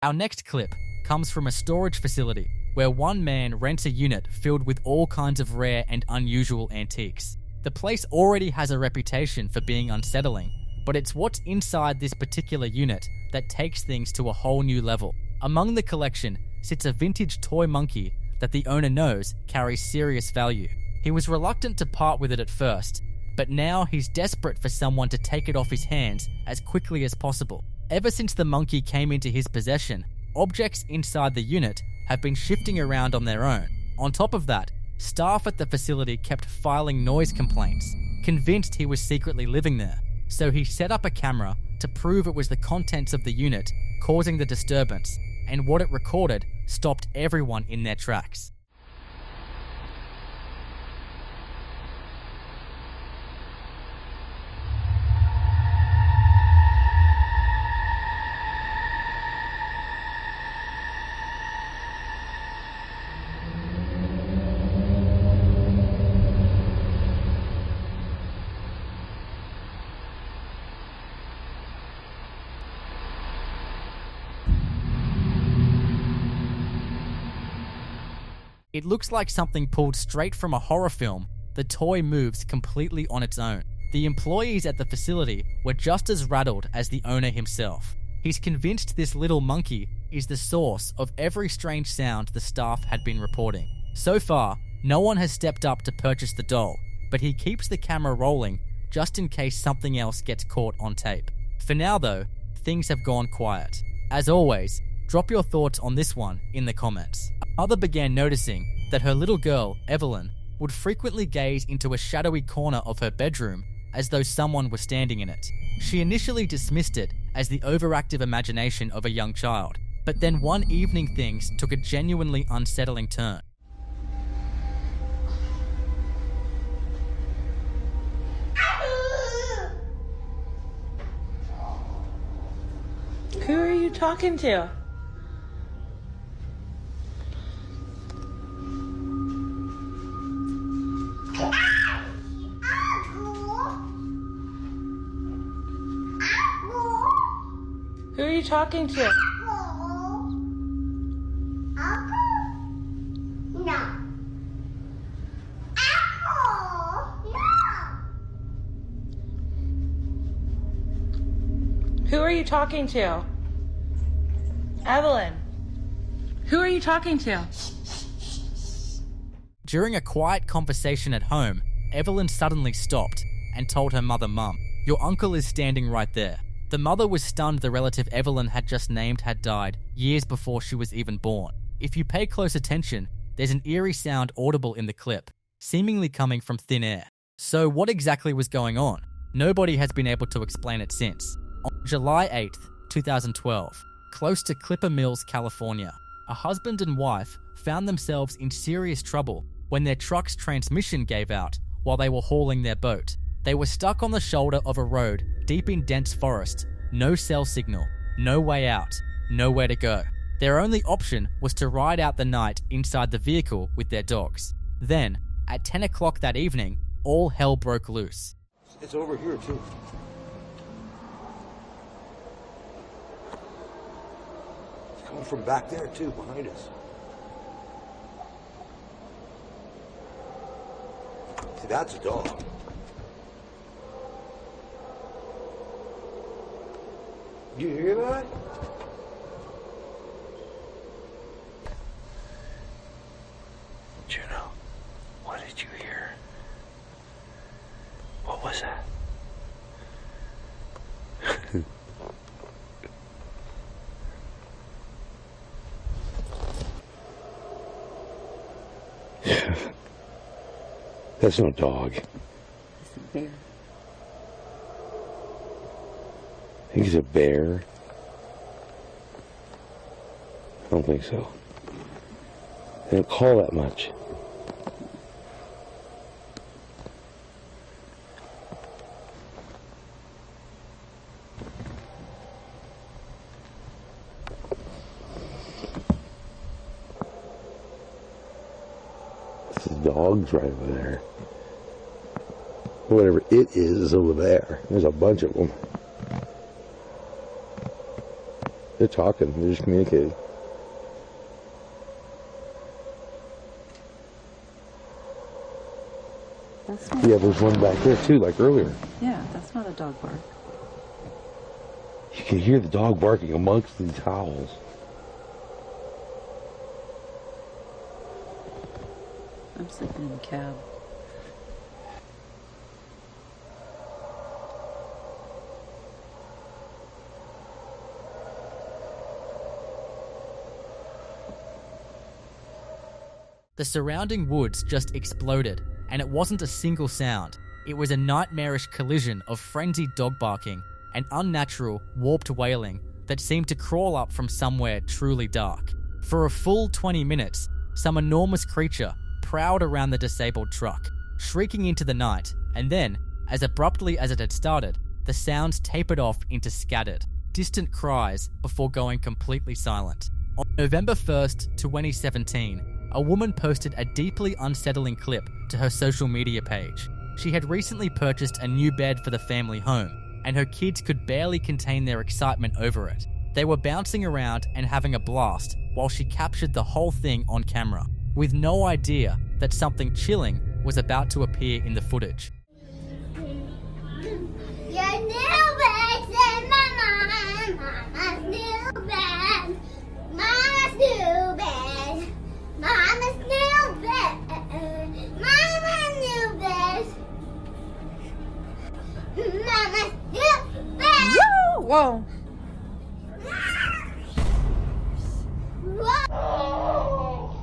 Our next clip comes from a storage facility where one man rents a unit filled with all kinds of rare and unusual antiques. The place already has a reputation for being unsettling, but it's what's inside this particular unit that takes things to a whole new level. Among the collection sits a vintage toy monkey that the owner knows carries serious value. He was reluctant to part with it at first, but now he's desperate for someone to take it off his hands as quickly as possible. Ever since the monkey came into his possession, objects inside the unit have been shifting around on their own. On top of that, staff at the facility kept filing noise complaints, convinced he was secretly living there. So he set up a camera to prove it was the contents of the unit causing the disturbance, and what it recorded stopped everyone in their tracks. It looks like something pulled straight from a horror film. The toy moves completely on its own. The employees at the facility were just as rattled as the owner himself. He's convinced this little monkey is the source of every strange sound the staff had been reporting. So far, no one has stepped up to purchase the doll, but he keeps the camera rolling just in case something else gets caught on tape. For now though, things have gone quiet. As always, drop your thoughts on this one in the comments. Mother began noticing that her little girl, Evelyn, would frequently gaze into a shadowy corner of her bedroom as though someone was standing in it. She initially dismissed it as the overactive imagination of a young child, but then one evening things took a genuinely unsettling turn. Who are you talking to? Who are you talking to? Who are you talking to? Evelyn, who are you talking to? During a quiet conversation at home, Evelyn suddenly stopped and told her mother, "Mum, your uncle is standing right there." The mother was stunned the relative Evelyn had just named had died years before she was even born. If you pay close attention, there's an eerie sound audible in the clip, seemingly coming from thin air. So what exactly was going on? Nobody has been able to explain it since. On July 8th, 2012, close to Clipper Mills, California, a husband and wife found themselves in serious trouble when their truck's transmission gave out while they were hauling their boat. They were stuck on the shoulder of a road deep in dense forest, no cell signal, no way out, nowhere to go. Their only option was to ride out the night inside the vehicle with their dogs. Then, at 10 o'clock that evening, all hell broke loose. It's over here too. It's coming from back there too, behind us. See, that's a dog. You hear that? Juno, what did you hear? What was that? That's no dog. It's a bear. I think it's a bear. I don't think so. They don't call that much. There's dogs right over there. Whatever it is over there. There's a bunch of them. They're talking. They're just communicating. That's not, Yeah, there's one back there too, like earlier. yeah, that's not a dog bark. You can hear the dog barking amongst these howls. I'm sleeping in the cab. The surrounding woods just exploded, and it wasn't a single sound. It was a nightmarish collision of frenzied dog barking and unnatural, warped wailing that seemed to crawl up from somewhere truly dark. For a full 20 minutes, some enormous creature prowled around the disabled truck, shrieking into the night, and then, as abruptly as it had started, the sounds tapered off into scattered, distant cries before going completely silent. On November 1st, 2017, a woman posted a deeply unsettling clip to her social media page. She had recently purchased a new bed for the family home, and her kids could barely contain their excitement over it. They were bouncing around and having a blast while she captured the whole thing on camera, with no idea that something chilling was about to appear in the footage. Your new bed's in my mind, Mama's new bed, Mama's new bed, Mama's new bed, Mama's new bed, Mama's new bed. Woo! Whoa!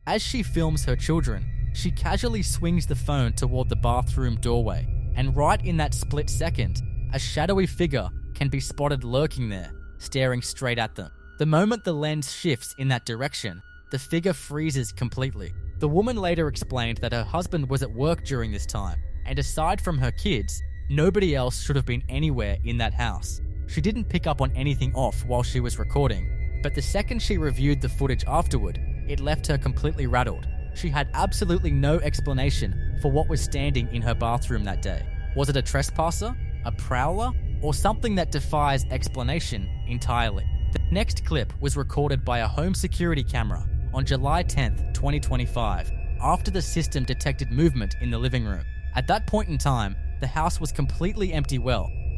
As she films her children, she casually swings the phone toward the bathroom doorway, and right in that split second, a shadowy figure can be spotted lurking there, staring straight at them. The moment the lens shifts in that direction, the figure freezes completely. The woman later explained that her husband was at work during this time, and aside from her kids, nobody else should have been anywhere in that house. She didn't pick up on anything off while she was recording, but the second she reviewed the footage afterward, it left her completely rattled. She had absolutely no explanation for what was standing in her bathroom that day. Was it a trespasser, a prowler, or something that defies explanation entirely? The next clip was recorded by a home security camera on July 10th, 2025, after the system detected movement in the living room. At that point in time, the house was completely empty.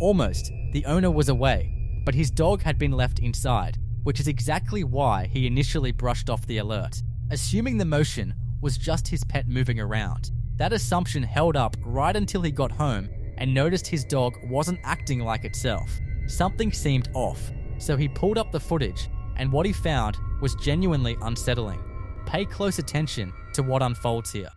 Almost. The owner was away, but his dog had been left inside, which is exactly why he initially brushed off the alert, assuming the motion was just his pet moving around. That assumption held up right until he got home and noticed his dog wasn't acting like itself. Something seemed off, so he pulled up the footage, and what he found was genuinely unsettling. Pay close attention to what unfolds here.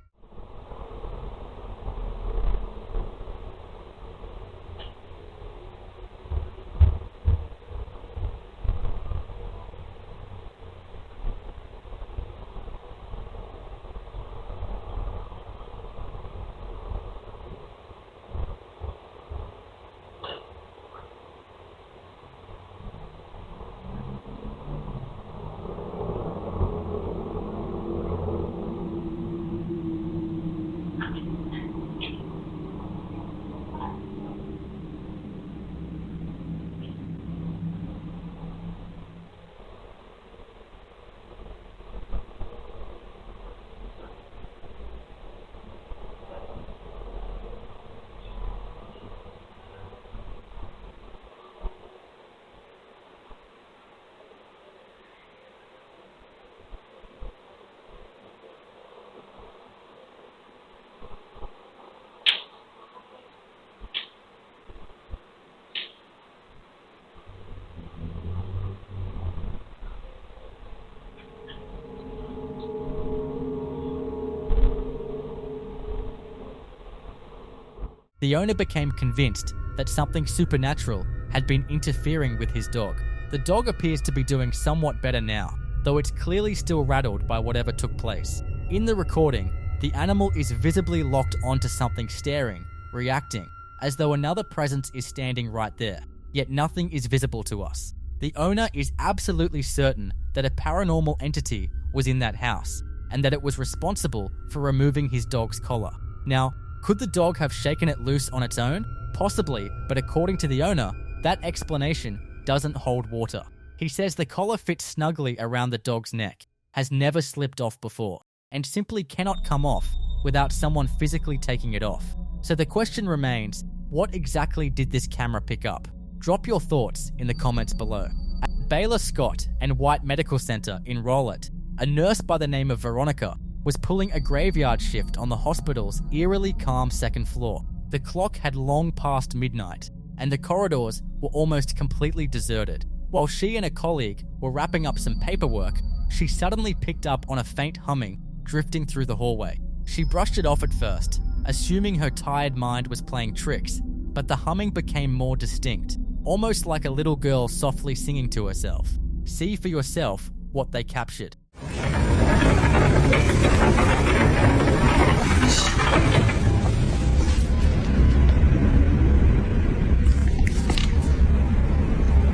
The owner became convinced that something supernatural had been interfering with his dog. The dog appears to be doing somewhat better now, though it's clearly still rattled by whatever took place. In the recording, the animal is visibly locked onto something staring, reacting, as though another presence is standing right there, yet nothing is visible to us. The owner is absolutely certain that a paranormal entity was in that house, and that it was responsible for removing his dog's collar. Now, Could the dog have shaken it loose on its own? Possibly, but according to the owner, that explanation doesn't hold water. He says the collar fits snugly around the dog's neck, has never slipped off before, and simply cannot come off without someone physically taking it off. So the question remains, what exactly did this camera pick up? Drop your thoughts in the comments below. At Baylor Scott and White Medical Center in Rowlett, a nurse by the name of Veronica was pulling a graveyard shift on the hospital's eerily calm second floor. The clock had long passed midnight, and the corridors were almost completely deserted. While she and a colleague were wrapping up some paperwork, she suddenly picked up on a faint humming drifting through the hallway. She brushed it off at first, assuming her tired mind was playing tricks, but the humming became more distinct, almost like a little girl softly singing to herself. See for yourself what they captured.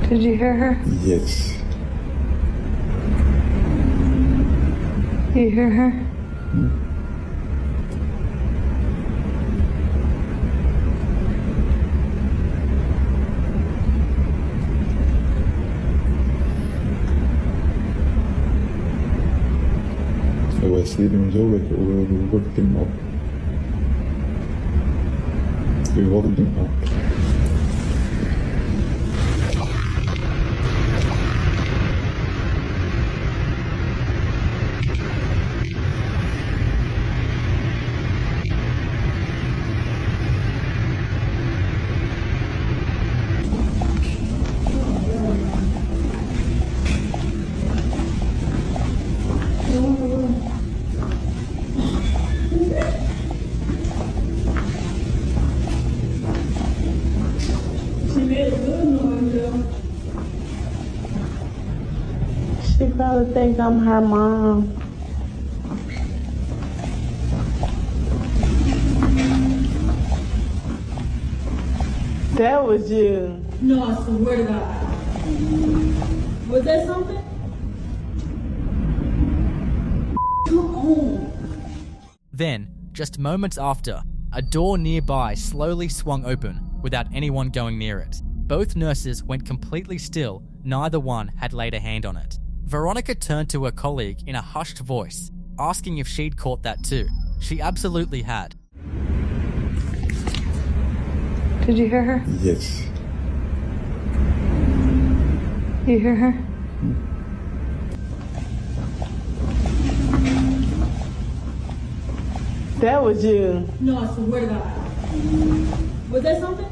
Did you hear her? Yes. You hear her? So I sleeping so we woke him up. We woke him up. She probably think I'm her mom. That was you. No, I swear to God. Was that something? Come on. Then, just moments after, a door nearby slowly swung open without anyone going near it. Both nurses went completely still, neither one had laid a hand on it. Veronica turned to her colleague in a hushed voice, asking if she'd caught that too. She absolutely had. Did you hear her? Yes. You hear her? That was you. No, I swear to God. Was that something?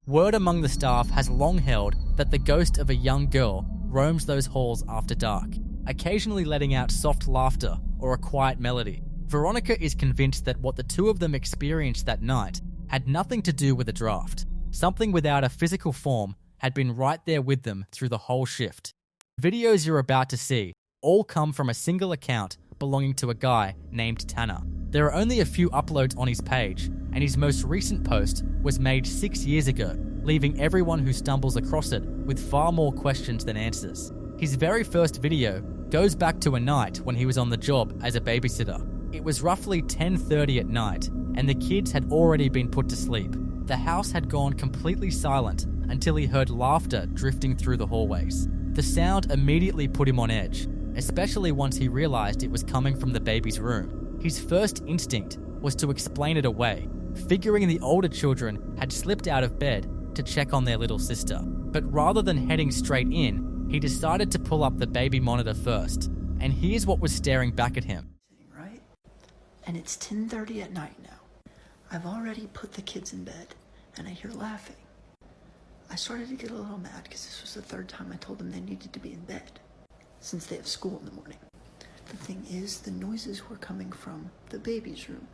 Word among the staff has long held that the ghost of a young girl roams those halls after dark, occasionally letting out soft laughter or a quiet melody. Veronica is convinced that what the two of them experienced that night had nothing to do with a draft. Something without a physical form had been right there with them through the whole shift. Videos you're about to see all come from a single account belonging to a guy named Tanner. There are only a few uploads on his page, and his most recent post was made 6 years ago, leaving everyone who stumbles across it with far more questions than answers. His very first video goes back to a night when he was on the job as a babysitter. It was roughly 10:30 at night, and the kids had already been put to sleep. The house had gone completely silent until he heard laughter drifting through the hallways. The sound immediately put him on edge, especially once he realized it was coming from the baby's room. His first instinct was to explain it away, figuring the older children had slipped out of bed to check on their little sister. But rather than heading straight in, he decided to pull up the baby monitor first, and here's what was staring back at him. Right? And it's 10:30 at night now. I've already put the kids in bed, and I hear laughing. I started to get a little mad because this was the third time I told them they needed to be in bed, since they have school in the morning. The thing is, the noises were coming from the baby's room.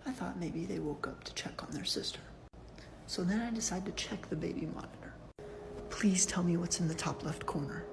I thought maybe they woke up to check on their sister. So then I decided to check the baby monitor. Please tell me what's in the top left corner.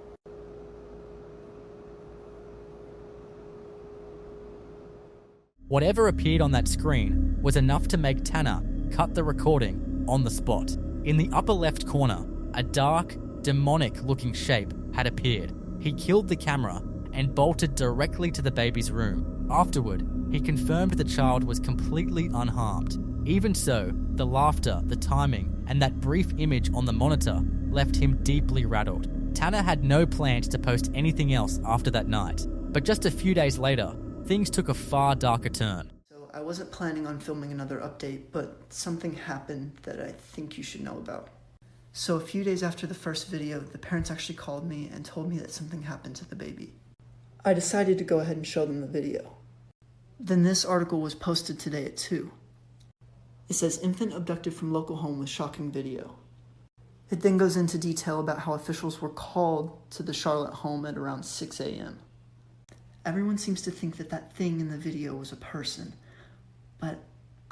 Whatever appeared on that screen was enough to make Tanner cut the recording on the spot. In the upper left corner, a dark, demonic-looking shape had appeared. He killed the camera and bolted directly to the baby's room. Afterward, he confirmed the child was completely unharmed. Even so, the laughter, the timing, and that brief image on the monitor left him deeply rattled. Tanner had no plans to post anything else after that night, but just a few days later, things took a far darker turn. So I wasn't planning on filming another update, but something happened that I think you should know about. So a few days after the first video, the parents actually called me and told me that something happened to the baby. I decided to go ahead and show them the video. Then this article was posted today at 2. It says, infant abducted from local home with shocking video. It then goes into detail about how officials were called to the Charlotte home at around 6 a.m. Everyone seems to think that that thing in the video was a person, but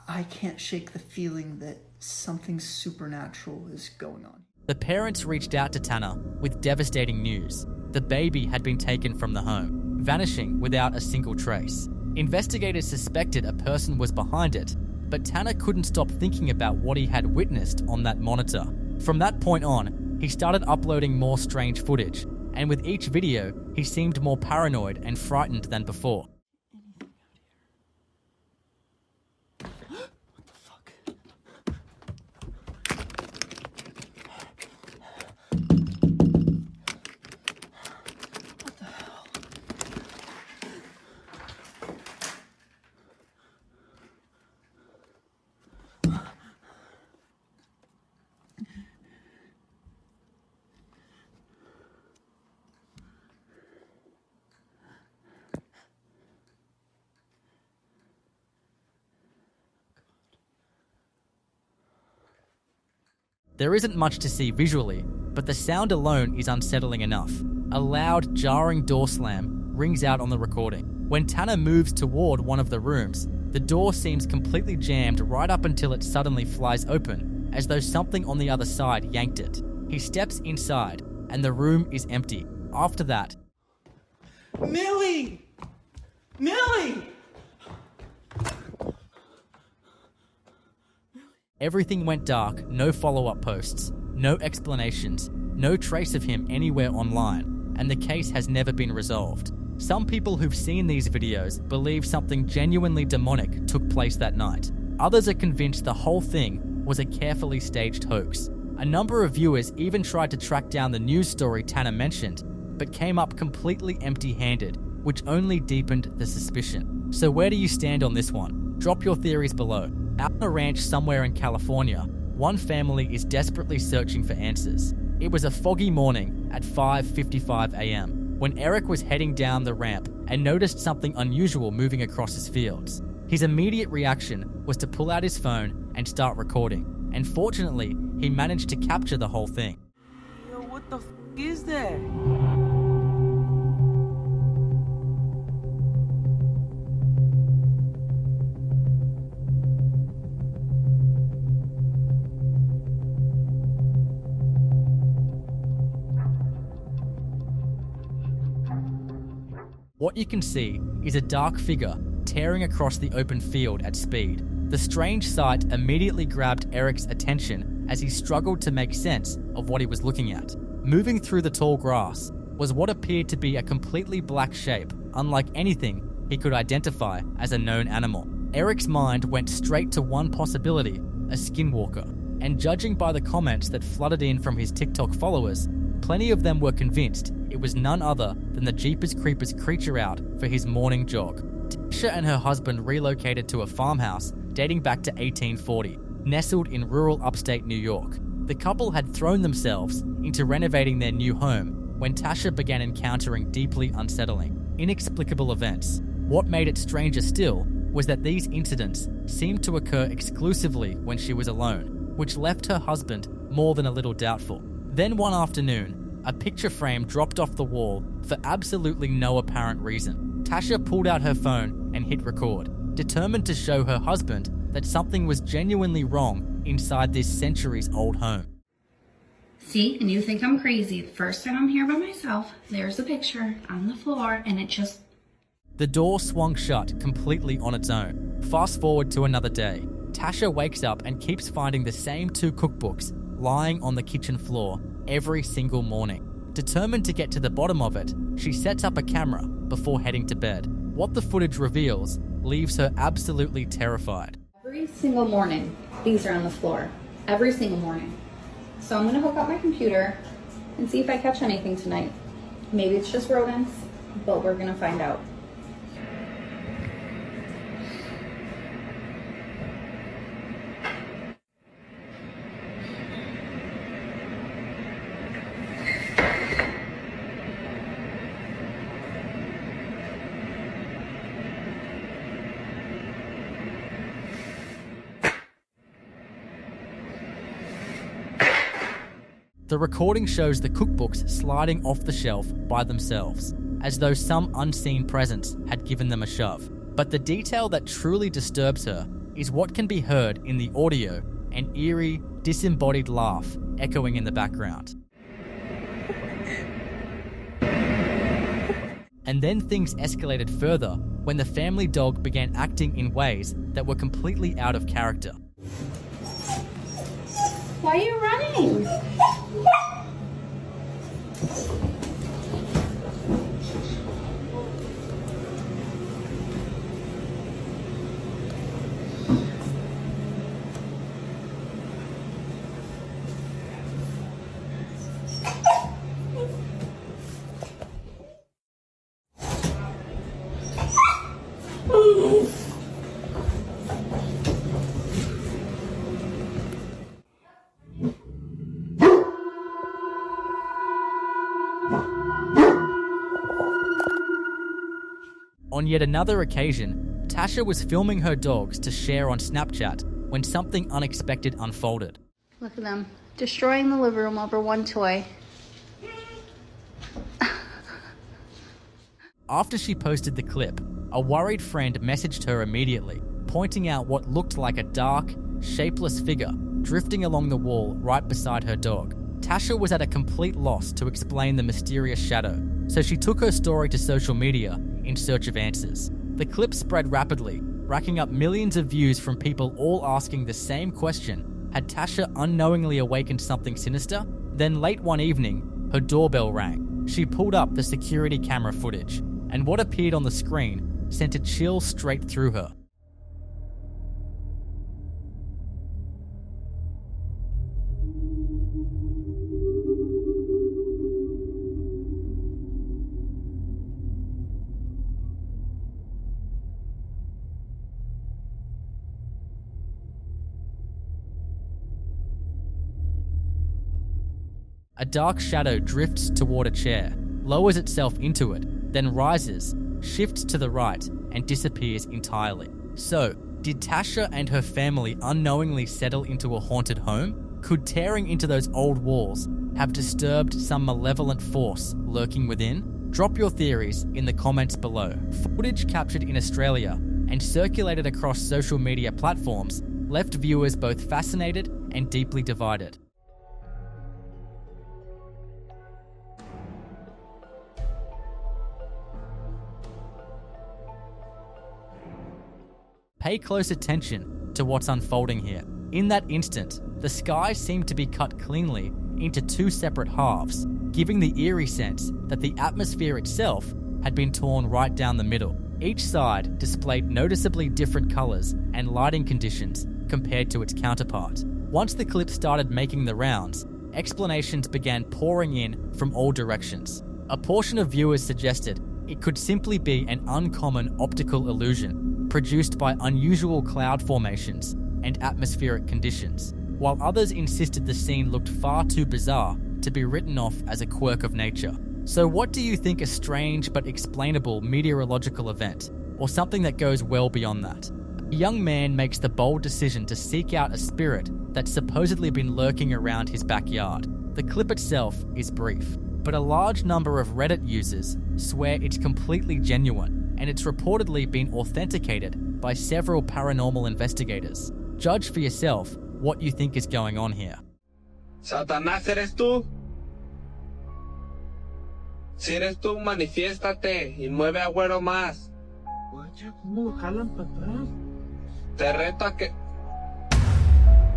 I can't shake the feeling that something supernatural is going on. The parents reached out to Tanner with devastating news. The baby had been taken from the home, vanishing without a single trace. Investigators suspected a person was behind it, but Tanner couldn't stop thinking about what he had witnessed on that monitor. From that point on, he started uploading more strange footage, and with each video, he seemed more paranoid and frightened than before. There isn't much to see visually, but the sound alone is unsettling enough. A loud, jarring door slam rings out on the recording. When Tanner moves toward one of the rooms, the door seems completely jammed right up until it suddenly flies open, as though something on the other side yanked it. He steps inside, and the room is empty. After that, Millie! Millie! everything went dark, no follow-up posts, no explanations, no trace of him anywhere online, and the case has never been resolved. Some people who've seen these videos believe something genuinely demonic took place that night. Others are convinced the whole thing was a carefully staged hoax. A number of viewers even tried to track down the news story Tanner mentioned, but came up completely empty-handed, which only deepened the suspicion. So where do you stand on this one? Drop your theories below. Out on a ranch somewhere in California, one family is desperately searching for answers. It was a foggy morning at 5:55 a.m. when Eric was heading down the ramp and noticed something unusual moving across his fields. His immediate reaction was to pull out his phone and start recording, and fortunately, he managed to capture the whole thing. Yo, what the f is that? What you can see is a dark figure tearing across the open field at speed. The strange sight immediately grabbed Eric's attention as he struggled to make sense of what he was looking at. Moving through the tall grass was what appeared to be a completely black shape, unlike anything he could identify as a known animal. Eric's mind went straight to one possibility, a skinwalker, and judging by the comments that flooded in from his TikTok followers, plenty of them were convinced it was none other than the Jeepers Creepers creature out for his morning jog. Tasha and her husband relocated to a farmhouse dating back to 1840, nestled in rural upstate New York. The couple had thrown themselves into renovating their new home when Tasha began encountering deeply unsettling, inexplicable events. What made it stranger still was that these incidents seemed to occur exclusively when she was alone, which left her husband more than a little doubtful. Then one afternoon, a picture frame dropped off the wall for absolutely no apparent reason. Tasha pulled out her phone and hit record, determined to show her husband that something was genuinely wrong inside this centuries-old home. See, and you think I'm crazy. The first time I'm here by myself, there's a picture on the floor, and it just... The door swung shut completely on its own. Fast forward to another day. Tasha wakes up and keeps finding the same two cookbooks lying on the kitchen floor every single morning. Determined to get to the bottom of it, she sets up a camera before heading to bed. What the footage reveals leaves her absolutely terrified. Every single morning, these are on the floor. Every single morning. So I'm gonna hook up my computer and see if I catch anything tonight. Maybe it's just rodents, but we're gonna find out. The recording shows the cookbooks sliding off the shelf by themselves, as though some unseen presence had given them a shove. But the detail that truly disturbs her is what can be heard in the audio, an eerie, disembodied laugh echoing in the background. And then things escalated further when the family dog began acting in ways that were completely out of character. Why are you running? On yet another occasion, Tasha was filming her dogs to share on Snapchat when something unexpected unfolded. Look at them, destroying the living room over one toy. After she posted the clip, a worried friend messaged her immediately, pointing out what looked like a dark, shapeless figure drifting along the wall right beside her dog. Tasha was at a complete loss to explain the mysterious shadow, so she took her story to social media in search of answers. The clip spread rapidly, racking up millions of views from people all asking the same question: had Tasha unknowingly awakened something sinister? Then late one evening, her doorbell rang. She pulled up the security camera footage, and what appeared on the screen sent a chill straight through her. A dark shadow drifts toward a chair, lowers itself into it, then rises, shifts to the right, and disappears entirely. So, did Tasha and her family unknowingly settle into a haunted home? Could tearing into those old walls have disturbed some malevolent force lurking within? Drop your theories in the comments below. Footage captured in Australia and circulated across social media platforms left viewers both fascinated and deeply divided. Pay close attention to what's unfolding here. In that instant, the sky seemed to be cut cleanly into two separate halves, giving the eerie sense that the atmosphere itself had been torn right down the middle. Each side displayed noticeably different colors and lighting conditions compared to its counterpart. Once the clip started making the rounds, explanations began pouring in from all directions. A portion of viewers suggested it could simply be an uncommon optical illusion produced by unusual cloud formations and atmospheric conditions, while others insisted the scene looked far too bizarre to be written off as a quirk of nature. So what do you think a strange but explainable meteorological event, or something that goes well beyond that? A young man makes the bold decision to seek out a spirit that's supposedly been lurking around his backyard. The clip itself is brief, but a large number of Reddit users swear it's completely genuine, and it's reportedly been authenticated by several paranormal investigators. Judge for yourself what you think is going on here. Satanás, ¿eres tú? Si eres tú, manifiéstate y mueve a Güero más. Oye, ¿cómo lo jalan para atrás? Te reto a que...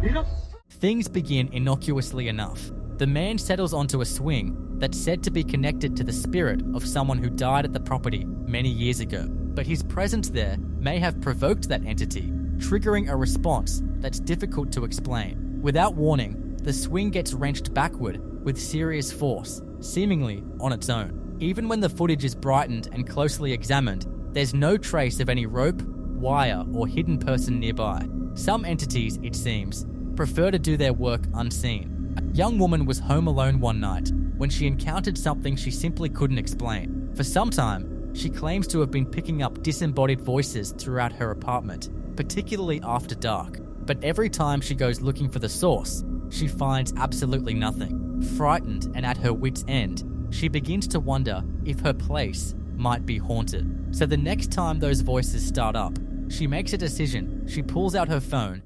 Mira. Things begin innocuously enough. The man settles onto a swing that's said to be connected to the spirit of someone who died at the property many years ago. but his presence there may have provoked that entity, triggering a response that's difficult to explain. Without warning, the swing gets wrenched backward with serious force, seemingly on its own. Even when the footage is brightened and closely examined, there's no trace of any rope, wire, or hidden person nearby. Some entities, it seems, prefer to do their work unseen. A young woman was home alone one night when she encountered something she simply couldn't explain. For some time, she claims to have been picking up disembodied voices throughout her apartment, particularly after dark. But every time she goes looking for the source, she finds absolutely nothing. Frightened and at her wit's end, she begins to wonder if her place might be haunted. So the next time those voices start up, she makes a decision. She pulls out her phone.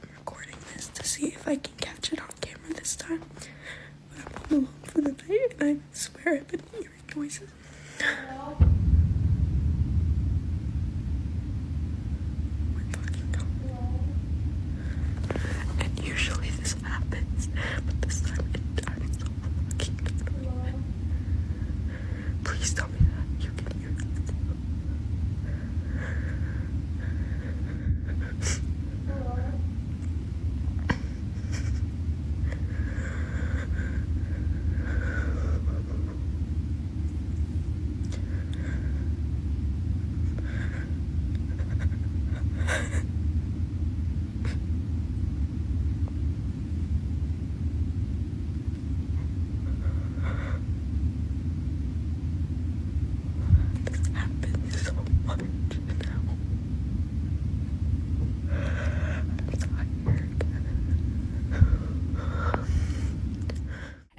I'm recording this to see if I can catch it on camera this time. But I'm home alone for the night and I swear I've been hearing noises. And usually this happens, but this time I'm so fucking paranoid. Please tell me that you can hear this.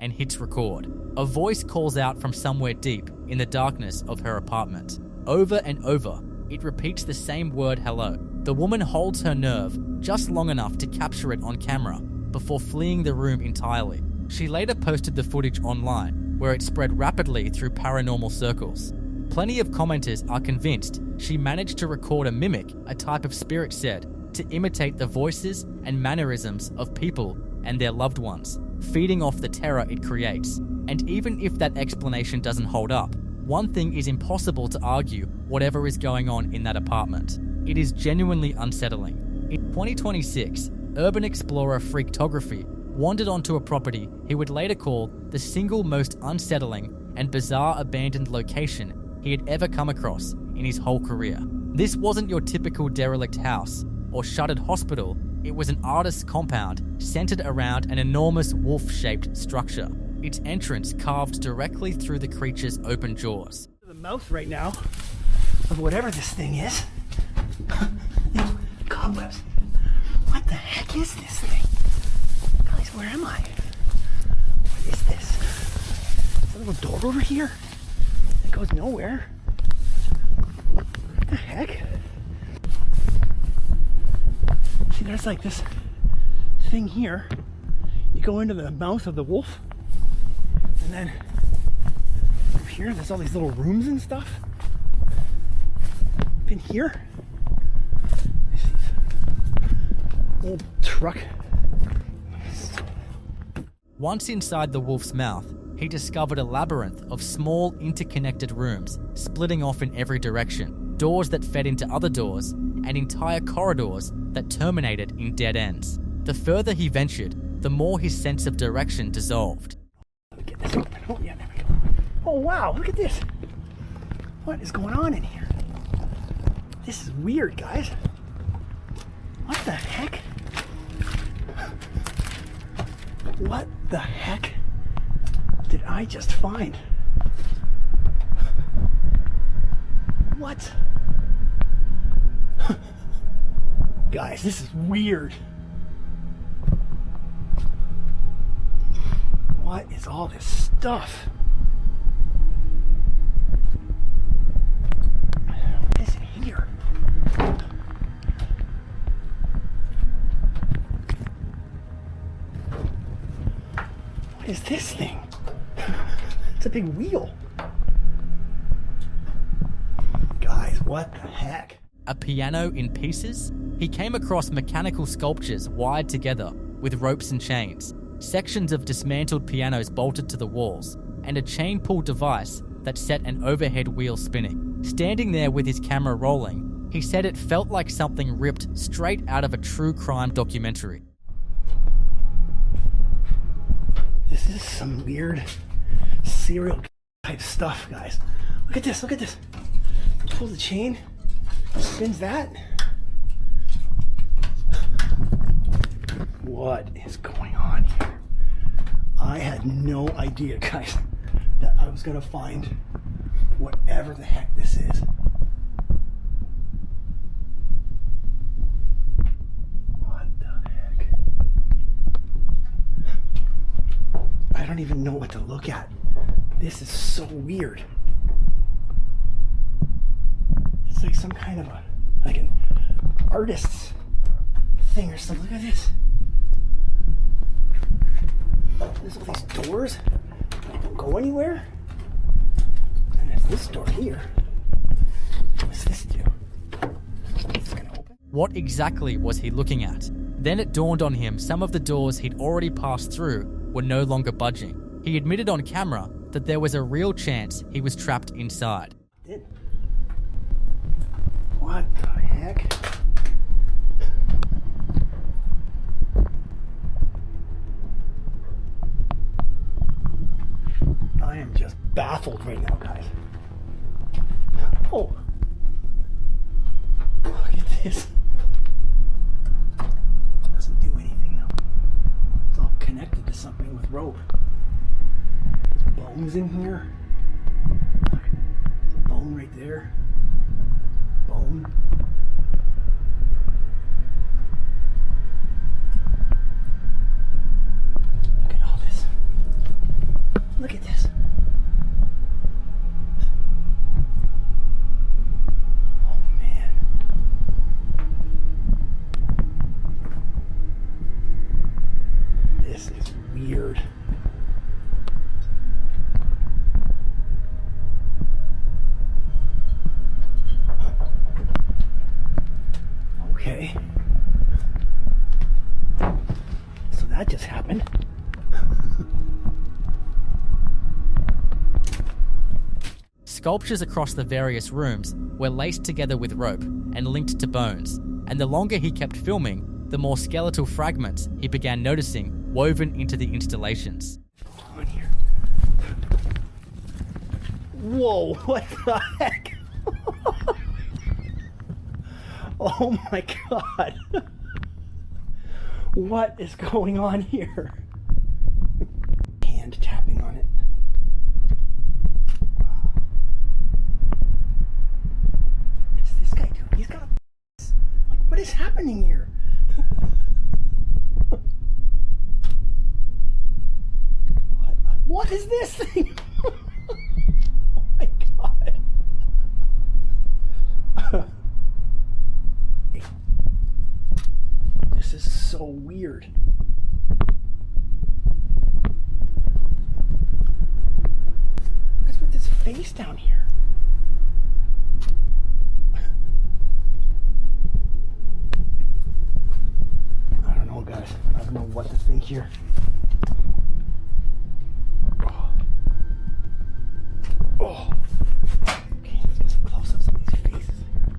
And hits record. A voice calls out from somewhere deep in the darkness of her apartment. Over and over, it repeats the same word hello. The woman holds her nerve just long enough to capture it on camera before fleeing the room entirely. She later posted the footage online, where it spread rapidly through paranormal circles. Plenty of commenters are convinced she managed to record a mimic, a type of spirit said, to imitate the voices and mannerisms of people and their loved ones, feeding off the terror it creates. And even if that explanation doesn't hold up, one thing is impossible to argue whatever is going on in that apartment. It is genuinely unsettling. In 2026, urban explorer Freaktography wandered onto a property he would later call the single most unsettling and bizarre abandoned location he had ever come across in his whole career. This wasn't your typical derelict house or shuttered hospital. It was an artist's compound centered around an enormous wolf-shaped structure, its entrance carved directly through the creature's open jaws. The mouth right now of whatever this thing is. These cobwebs. What the heck is this thing? Guys, where am I? What is this? Is there a little door over here? It goes nowhere. What the heck? See, there's like this thing here. You go into the mouth of the wolf, and then up here, there's all these little rooms and stuff. Up in here, there's these old truck. Once inside the wolf's mouth, he discovered a labyrinth of small interconnected rooms splitting off in every direction, doors that fed into other doors, and entire corridors that terminated in dead ends. The further he ventured, the more his sense of direction dissolved. Let me get this open. Oh, yeah, there we go. Oh, wow, look at this. What is going on in here? This is weird, guys. What the heck? What the heck did I just find? What? Guys, this is weird. What is all this stuff? What is in here? What is this thing? It's a big wheel. Guys, what the heck? A piano in pieces? He came across mechanical sculptures wired together with ropes and chains, sections of dismantled pianos bolted to the walls, and a chain pull device that set an overhead wheel spinning. Standing there with his camera rolling, he said it felt like something ripped straight out of a true crime documentary. This is some weird serial type stuff, guys. Look at this, look at this. Pull the chain, spins that. What is going on here? I had no idea, guys, that I was gonna find whatever the heck this is. What the heck? I don't even know what to look at. This is so weird. It's like some kind of an artist's thing or something. Look at this. There's all these doors that don't go anywhere. And there's this door here. What's this do? Is this gonna open? What exactly was he looking at? Then it dawned on him some of the doors he'd already passed through were no longer budging. He admitted on camera that there was a real chance he was trapped inside. What the heck? I am just baffled right now, guys. Oh. Look at this. Doesn't do anything though. It's all connected to something with rope. There's bones in here. Look, there's a bone right there. Bone. Look at all this. Look at this. Oh man. This is weird. Okay. So that just happened. Sculptures across the various rooms were laced together with rope and linked to bones, and the longer he kept filming, the more skeletal fragments he began noticing woven into the installations. On here. Whoa, what the heck? Oh my god. What is going on here? Hand tapping on it. What's this guy doing? He's got a... Like, what is happening here? What is this thing? Oh my god. This is so weird. What's with this face down here? I don't know, guys. I don't know what to think here. Oh. Okay, let's get some close-ups of these faces here.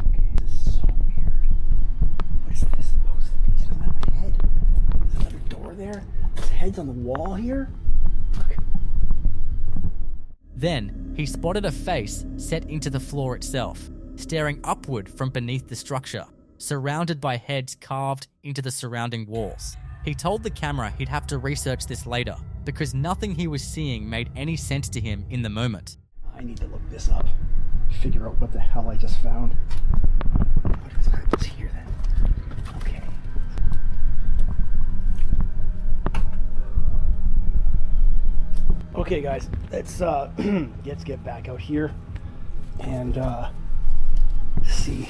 Okay, this is so weird. What is this? Oh, he doesn't have a head. There's another door there. His head's on the wall here. Look. Then, he spotted a face set into the floor itself, staring upward from beneath the structure, surrounded by heads carved into the surrounding walls. He told the camera he'd have to research this later, because nothing he was seeing made any sense to him in the moment. I need to look this up. Figure out what the hell I just found. What happens here then? Okay. Okay guys, let's get back out here and see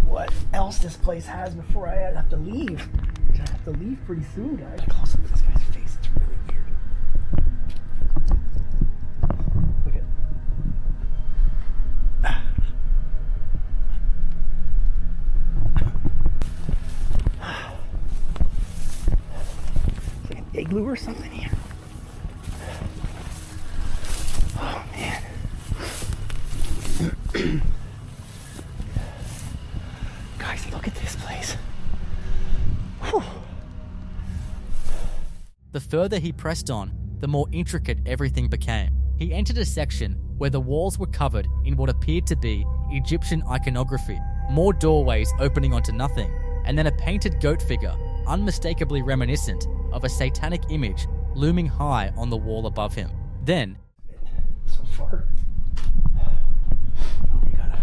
what else this place has before I have to leave. I have to leave pretty soon, guys. Close up this guy's face. It's really weird. Look at. It's like an igloo or something here. The further he pressed on, the more intricate everything became. He entered a section where the walls were covered in what appeared to be Egyptian iconography, more doorways opening onto nothing, and then a painted goat figure, unmistakably reminiscent of a satanic image looming high on the wall above him. Then, so far, we got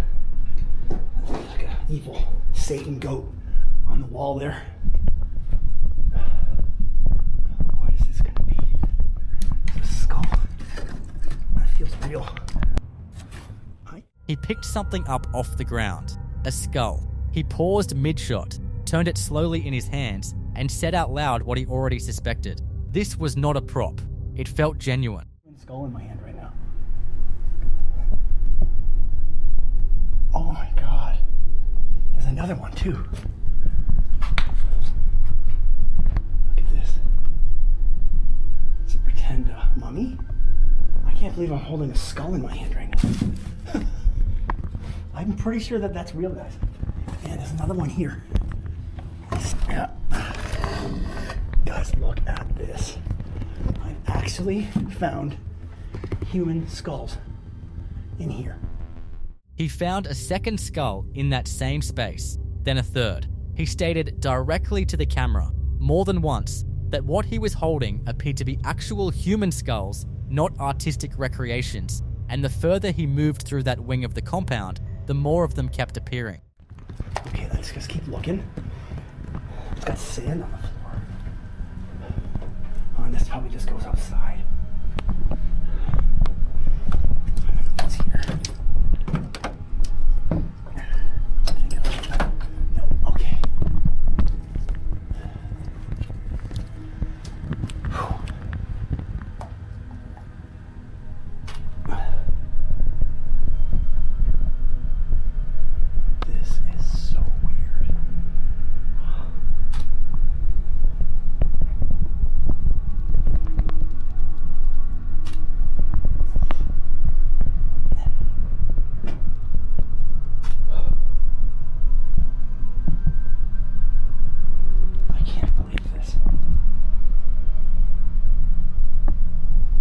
like an evil Satan goat on the wall there. What is this gonna be? It's a skull. That feels real. he picked something up off the ground, a skull. He paused mid-shot, turned it slowly in his hands, and said out loud what he already suspected. This was not a prop. It felt genuine. Skull in my hand right now. Oh my god. There's another one too. Look at this. It's a pretend mummy. I can't believe I'm holding a skull in my hand right now. I'm pretty sure that that's real, guys. And there's another one here. Yeah. Guys, look at this. I've actually found human skulls in here. He found a second skull in that same space, then a third. He stated directly to the camera, more than once, that what he was holding appeared to be actual human skulls, not artistic recreations, and the further he moved through that wing of the compound, the more of them kept appearing. Okay, let's just keep looking. It's got sand on the floor. Oh, and this probably just goes outside. What's here? No, okay. This is so weird. I can't believe this.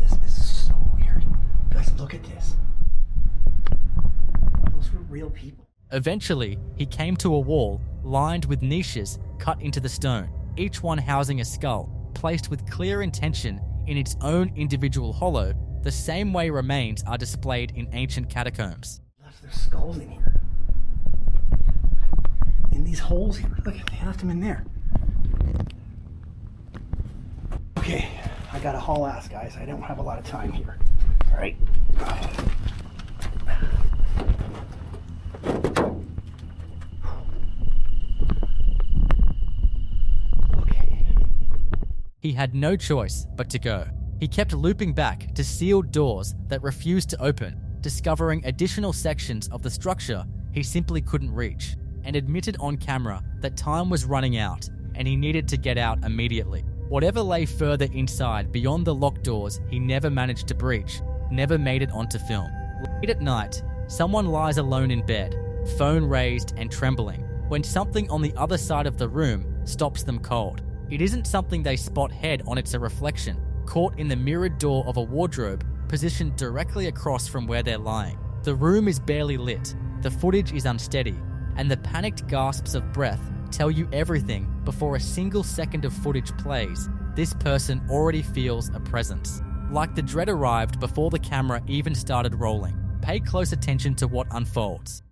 This is so weird. Guys, look at this. Those were real people. Eventually, he came to a wall lined with niches cut into the stone, each one housing a skull, placed with clear intention in its own individual hollow, the same way remains are displayed in ancient catacombs. Left their skulls in here. In these holes here. Look, they left them in there. Okay, I gotta haul ass, guys. I don't have a lot of time here. All right. He had no choice but to go. He kept looping back to sealed doors that refused to open, discovering additional sections of the structure he simply couldn't reach, and admitted on camera that time was running out and he needed to get out immediately. Whatever lay further inside beyond the locked doors he never managed to breach, never made it onto film. Late at night, someone lies alone in bed, phone raised and trembling, when something on the other side of the room stops them cold. It isn't something they spot head on, it's a reflection, caught in the mirrored door of a wardrobe positioned directly across from where they're lying. The room is barely lit, the footage is unsteady, and the panicked gasps of breath tell you everything before a single second of footage plays. This person already feels a presence. Like the dread arrived before the camera even started rolling. Pay close attention to what unfolds.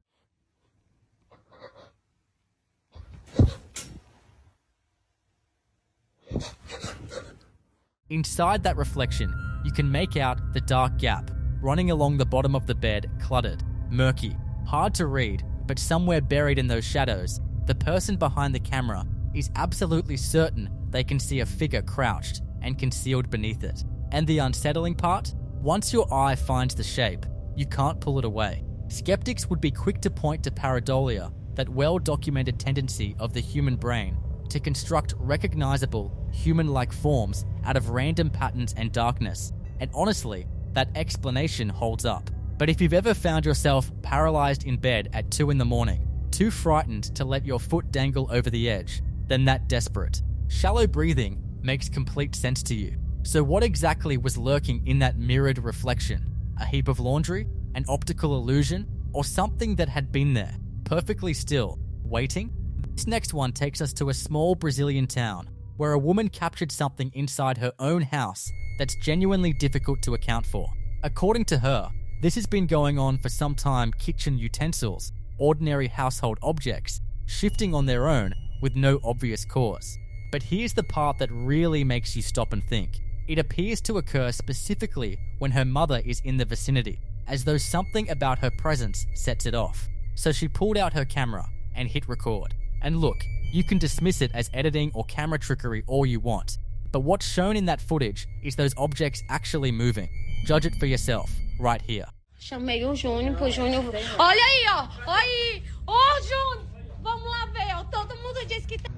Inside that reflection, you can make out the dark gap running along the bottom of the bed, cluttered, murky, hard to read, but somewhere buried in those shadows, the person behind the camera is absolutely certain they can see a figure crouched and concealed beneath it. And the unsettling part? Once your eye finds the shape, you can't pull it away. Skeptics would be quick to point to pareidolia, that well-documented tendency of the human brain to construct recognizable, human-like forms out of random patterns and darkness. And honestly, that explanation holds up. But if you've ever found yourself paralyzed in bed at 2 a.m, too frightened to let your foot dangle over the edge, then that desperate, shallow breathing makes complete sense to you. So what exactly was lurking in that mirrored reflection? A heap of laundry? An optical illusion? Or something that had been there, perfectly still, waiting? This next one takes us to a small Brazilian town where a woman captured something inside her own house that's genuinely difficult to account for. According to her, this has been going on for some time. Kitchen utensils, ordinary household objects, shifting on their own with no obvious cause. But here's the part that really makes you stop and think. It appears to occur specifically when her mother is in the vicinity, as though something about her presence sets it off. So she pulled out her camera and hit record. And look, you can dismiss it as editing or camera trickery all you want, but what's shown in that footage is those objects actually moving. Judge it for yourself, right here. Chamei o Júnior pro Júnior. Olha aí, ó. Olha aí. Ô, Júnior. Vamos lá ver, ó. Todo mundo diz que tem.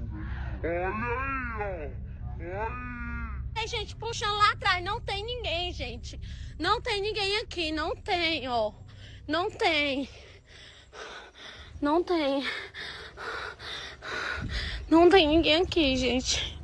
Olha aí, ó. Tem gente puxando lá atrás. Não tem ninguém, gente. Não tem ninguém aqui. Não tem, ó. Não tem. Não tem. Não tem ninguém aqui, gente.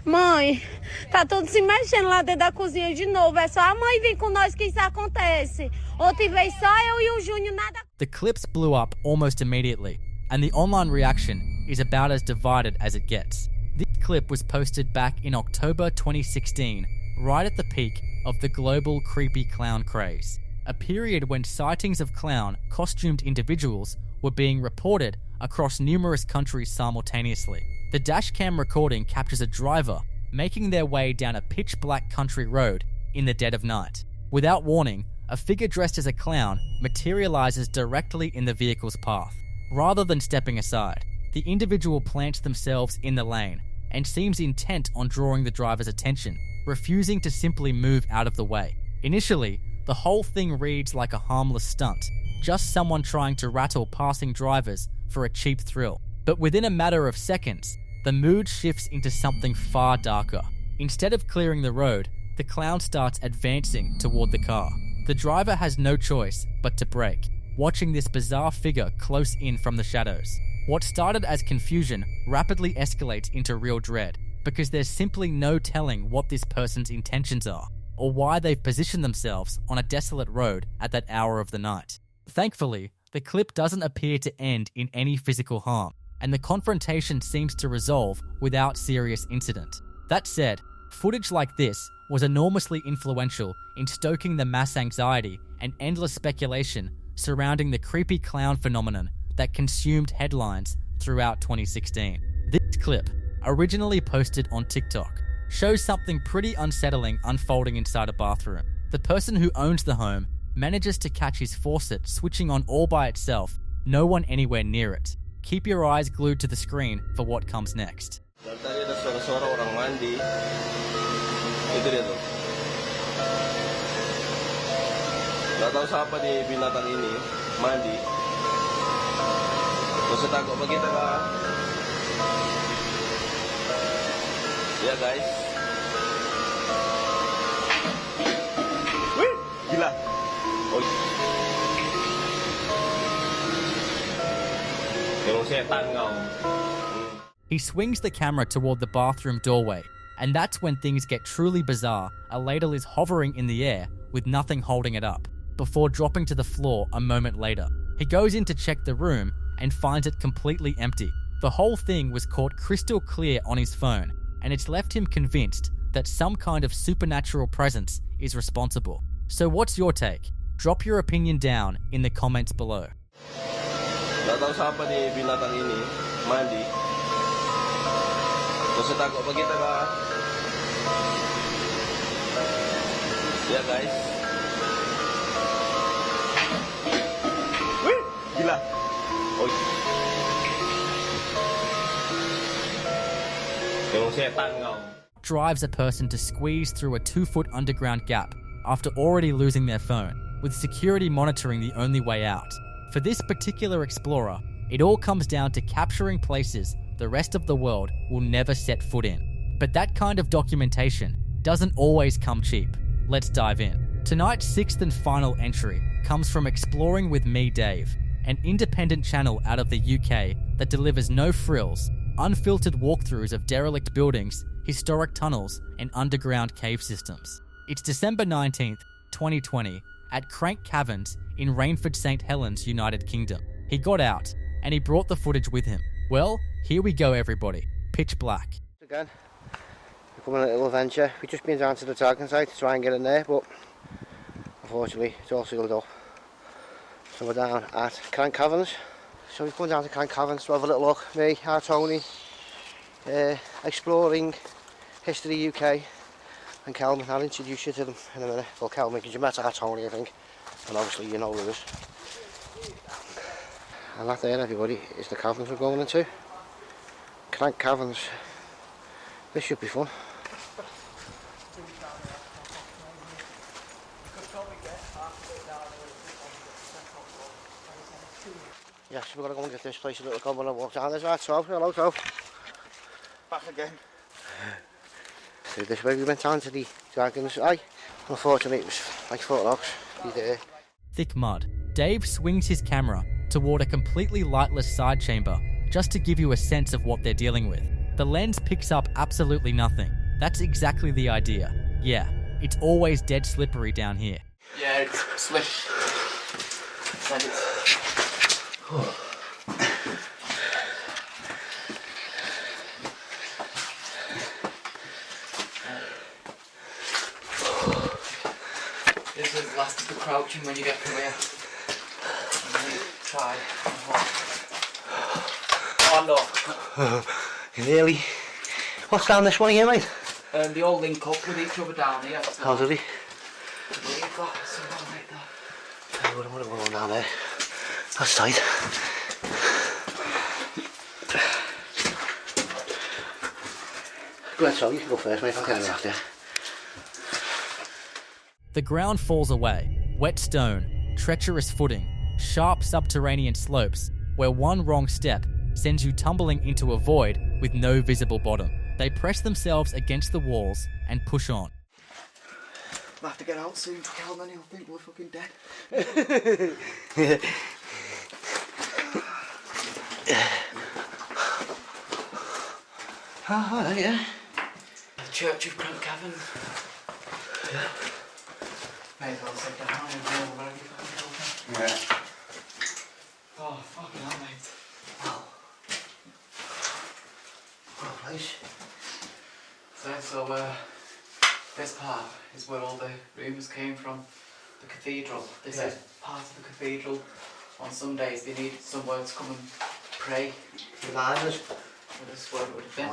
Mãe, tá tudo se mexendo lá dentro da cozinha de novo. É só a mãe vir com nós que isso acontece. Outra vez só eu e o Júnior nada. The clips blew up almost immediately, and the online reaction is about as divided as it gets. This clip was posted back in October 2016, right at the peak of the global creepy clown craze, a period when sightings of clown costumed individuals were being reported across numerous countries simultaneously. The dashcam recording captures a driver making their way down a pitch-black country road in the dead of night. Without warning, a figure dressed as a clown materializes directly in the vehicle's path. Rather than stepping aside, the individual plants themselves in the lane and seems intent on drawing the driver's attention, refusing to simply move out of the way. Initially, the whole thing reads like a harmless stunt, just someone trying to rattle passing drivers for a cheap thrill. But within a matter of seconds, the mood shifts into something far darker. Instead of clearing the road, the clown starts advancing toward the car. The driver has no choice but to brake, watching this bizarre figure close in from the shadows. What started as confusion rapidly escalates into real dread, because there's simply no telling what this person's intentions are, or why they've positioned themselves on a desolate road at that hour of the night. Thankfully, the clip doesn't appear to end in any physical harm, and the confrontation seems to resolve without serious incident. That said, footage like this was enormously influential in stoking the mass anxiety and endless speculation surrounding the creepy clown phenomenon that consumed headlines throughout 2016. This clip, originally posted on TikTok, shows something pretty unsettling unfolding inside a bathroom. The person who owns the home manages to catch his faucet switching on all by itself, no one anywhere near it. Keep your eyes glued to the screen for what comes next. Tadi ada suara-suara orang mandi. Itu dia tuh. Gak tahu siapa nih binatang ini mandi. Masih takut apa kita kah? Ya guys. Wih, gila. Oh. Emang setan kau. He swings the camera toward the bathroom doorway, and that's when things get truly bizarre. A ladle is hovering in the air with nothing holding it up, before dropping to the floor a moment later. He goes in to check the room and finds it completely empty. The whole thing was caught crystal clear on his phone, and it's left him convinced that some kind of supernatural presence is responsible. So what's your take? Drop your opinion down in the comments below. Gak tahu siapa nih binatang ini mandi. Masih takut apa kita kah? Ya guys. Wih, gila. Oh. Emang setan kau. Drives a person to squeeze through a 2-foot underground gap after already losing their phone, with security monitoring the only way out. For this particular explorer, it all comes down to capturing places the rest of the world will never set foot in. But that kind of documentation doesn't always come cheap. Let's dive in. Tonight's 6th and final entry comes from Exploring with Me Dave, an independent channel out of the UK that delivers no frills, unfiltered walkthroughs of derelict buildings, historic tunnels, and underground cave systems. It's December 19th, 2020, at Crank Caverns in Rainford St Helens, United Kingdom. He got out, and he brought the footage with him. Well, here we go everybody. Pitch black. Again, we're coming on a little adventure. We've just been down to the dragon site to try and get in there, but unfortunately it's all sealed up. So we're down at Crank Caverns. So we've come down to Crank Caverns to have a little look. Me, our Tony, exploring History UK, and Kelman. I'll introduce you to them in a minute. Well, Kelman, because you met our Tony, I think, and obviously you know Lewis. And that there, everybody, is the caverns we're going into. Crank Caverns. This should be fun. Yes, we're going to go and get this place a little cover and walk down. There's our Tov. Hello, Tov. Back again. So this way we went down to the Dragon's Eye. Unfortunately, it was like 4 rocks. Be there. Thick mud. Dave swings his camera toward a completely lightless side chamber just to give you a sense of what they're dealing with. The lens picks up absolutely nothing. That's exactly the idea. Yeah, it's always dead slippery down here. Yeah, it's slip. This is the last of the crouching when you get through here. And then try and walk. Oh no. Really? What's down this one here, mate? They all link up with each other down here. How did he? You've got something like that. I'm going to go down there. That's tight. Go ahead, so you can go first, mate. I'll get him after. The ground falls away. Wet stone, treacherous footing, sharp subterranean slopes where one wrong step sends you tumbling into a void with no visible bottom. They press themselves against the walls and push on. We'll have to get out soon to Kelman, he'll think we're fucking dead. Oh, yeah. The Church of Crank Caverns. Yeah. May as well sit down and go wherever you fucking go. Yeah. Oh, fucking hell, mate. Wow. What a place. So, this part is where all the rumours came from. The cathedral. This is part of the cathedral. On some days they need somewhere to come and pray. Remind us. Well, this is where it would have been.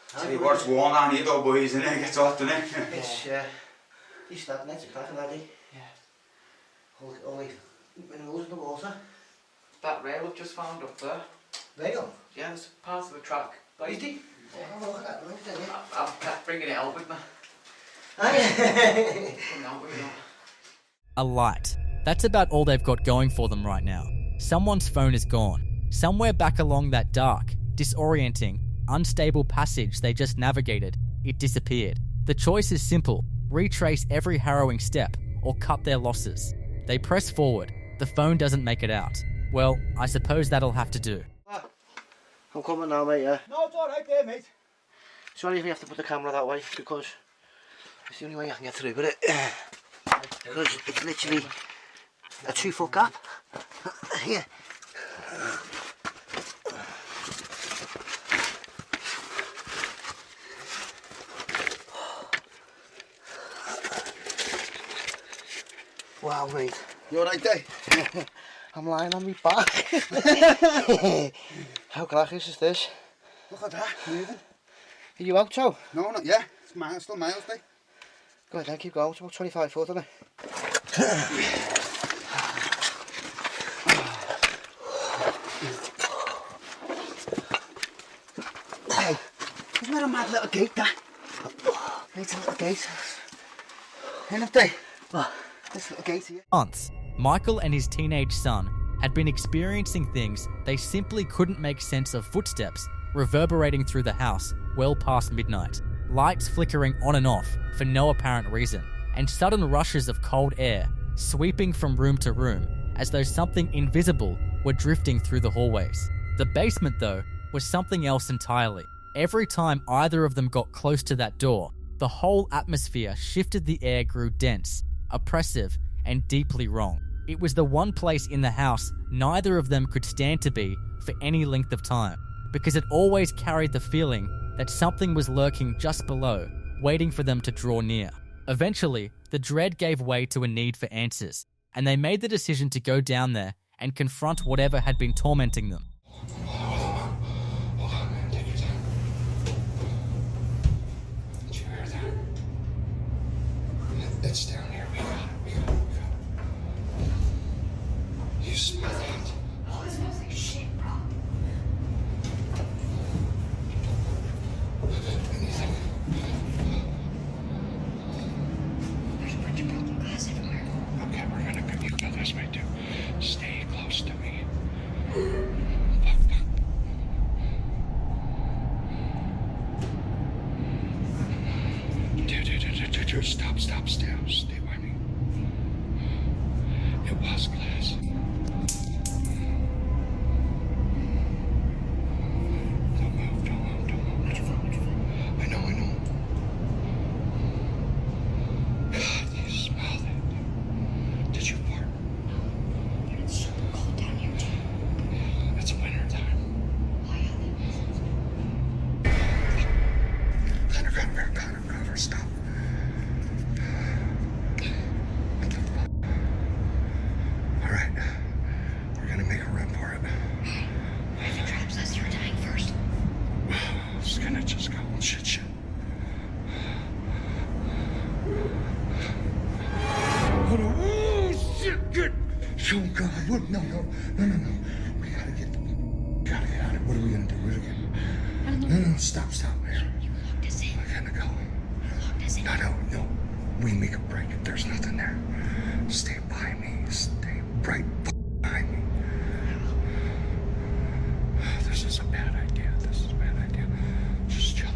Tell you what's warm down here though, boys, isn't it? It gets hot, doesn't it? It's, he's starting it to cracking, hasn't he? Yeah. Only minerals in the water. That rail I've just found up there. Rail? Yeah, there's parts of the track. Is he? Yeah, have a look at that. I'm bringing it out with me. Coming out with me. A light. That's about all they've got going for them right now. Someone's phone is gone. Somewhere back along that dark, disorienting, unstable passage they just navigated, it disappeared. The choice is simple. Retrace every harrowing step or cut their losses. They press forward. The phone doesn't make it out. Well, I suppose that'll have to do. I'm coming now, mate, yeah? No, it's alright there, mate. Sorry if you have to put the camera that way, because it's the only way I can get through with it. Because it's literally a 2-foot gap. Here. Wow, mate. You alright there? I'm lying on my back. How crackers is this? Look at that, moving. Are you out, Joe? No, not yet. It's miles, still miles there. Go ahead, then keep going. It's about 25 foot, isn't it? Hey, isn't that a mad little gate, that? It's a little gate. Ain't it, there? This little gate here. Months, Michael and his teenage son had been experiencing things they simply couldn't make sense of. Footsteps reverberating through the house well past midnight, lights flickering on and off for no apparent reason, and sudden rushes of cold air sweeping from room to room as though something invisible were drifting through the hallways. The basement, though, was something else entirely. Every time either of them got close to that door, the whole atmosphere shifted, the air grew dense, oppressive, and deeply wrong. It was the one place in the house neither of them could stand to be for any length of time, because it always carried the feeling that something was lurking just below, waiting for them to draw near. Eventually, the dread gave way to a need for answers, and they made the decision to go down there and confront whatever had been tormenting them. It's down here. We got it. You smell that? Oh, it smells like shit, bro. Anything? There's a bunch of broken glass everywhere. Okay, we're gonna go. You go this way too. Stay close to me. Dude, stop, stay by me. It was glass. Don't move. Watch your phone. I know. God, you smell that. Did you fart? But it's super cold down here, too. Yeah, it's winter time. Connor, stop. Alright, we're gonna make a run for it. If it drops us, you're dying first. It's gonna just go shit. Hold on. Oh, shit, good. Oh, God, what? No. We gotta get out of it. What are we gonna do? No, stop. You locked us in. I gotta go. You locked us in. No. We make a break if there's nothing there. Stay by me. Stay right behind me. This is a bad idea. Just chill out.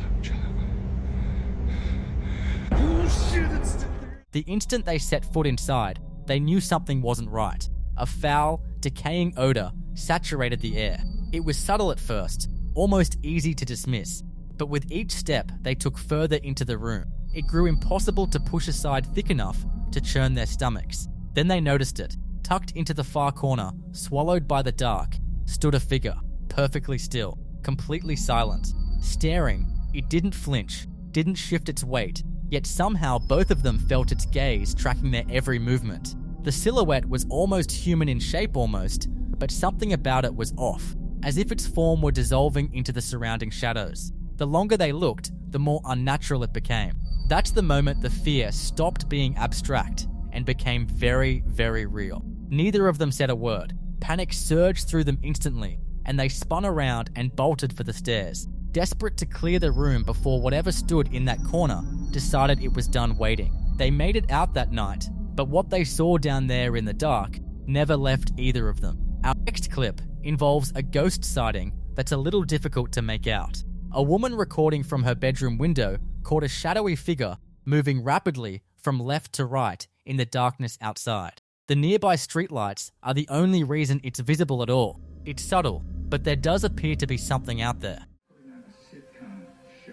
Oh, shit, it's still there. The instant they set foot inside, they knew something wasn't right. A foul, decaying odor saturated the air. It was subtle at first, almost easy to dismiss, but with each step they took further into the room, it grew impossible to push aside thick enough to churn their stomachs. Then they noticed it. Tucked into the far corner, swallowed by the dark, stood a figure, perfectly still, completely silent. Staring, it didn't flinch, didn't shift its weight, yet somehow both of them felt its gaze tracking their every movement. The silhouette was almost human in shape but something about it was off, as if its form were dissolving into the surrounding shadows. The longer they looked, the more unnatural it became. That's the moment the fear stopped being abstract and became very, very real. Neither of them said a word. Panic surged through them instantly, and they spun around and bolted for the stairs, desperate to clear the room before whatever stood in that corner decided it was done waiting. They made it out that night, but what they saw down there in the dark never left either of them. Our next clip involves a ghost sighting that's a little difficult to make out. A woman recording from her bedroom window caught a shadowy figure moving rapidly from left to right in the darkness outside. The nearby streetlights are the only reason it's visible at all. It's subtle, but there does appear to be something out there. Putting on a sitcom show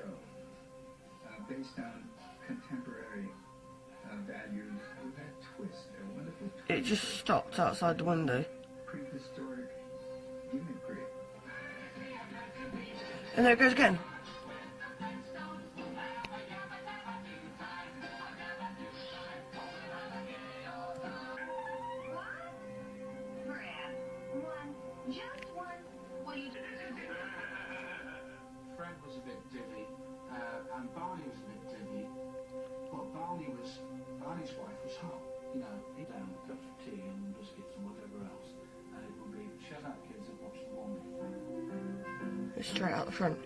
based on contemporary values with that twist, a wonderful twist. It just stopped outside the window. Prehistoric gimmickry. And there it goes again. Fred was a bit divvy, and Barney was a bit divvy, but Barney's wife was hot. You know, he'd down a cup of tea and biscuits and whatever else, and it would be shut up kids and watch the morning. It's straight out the front.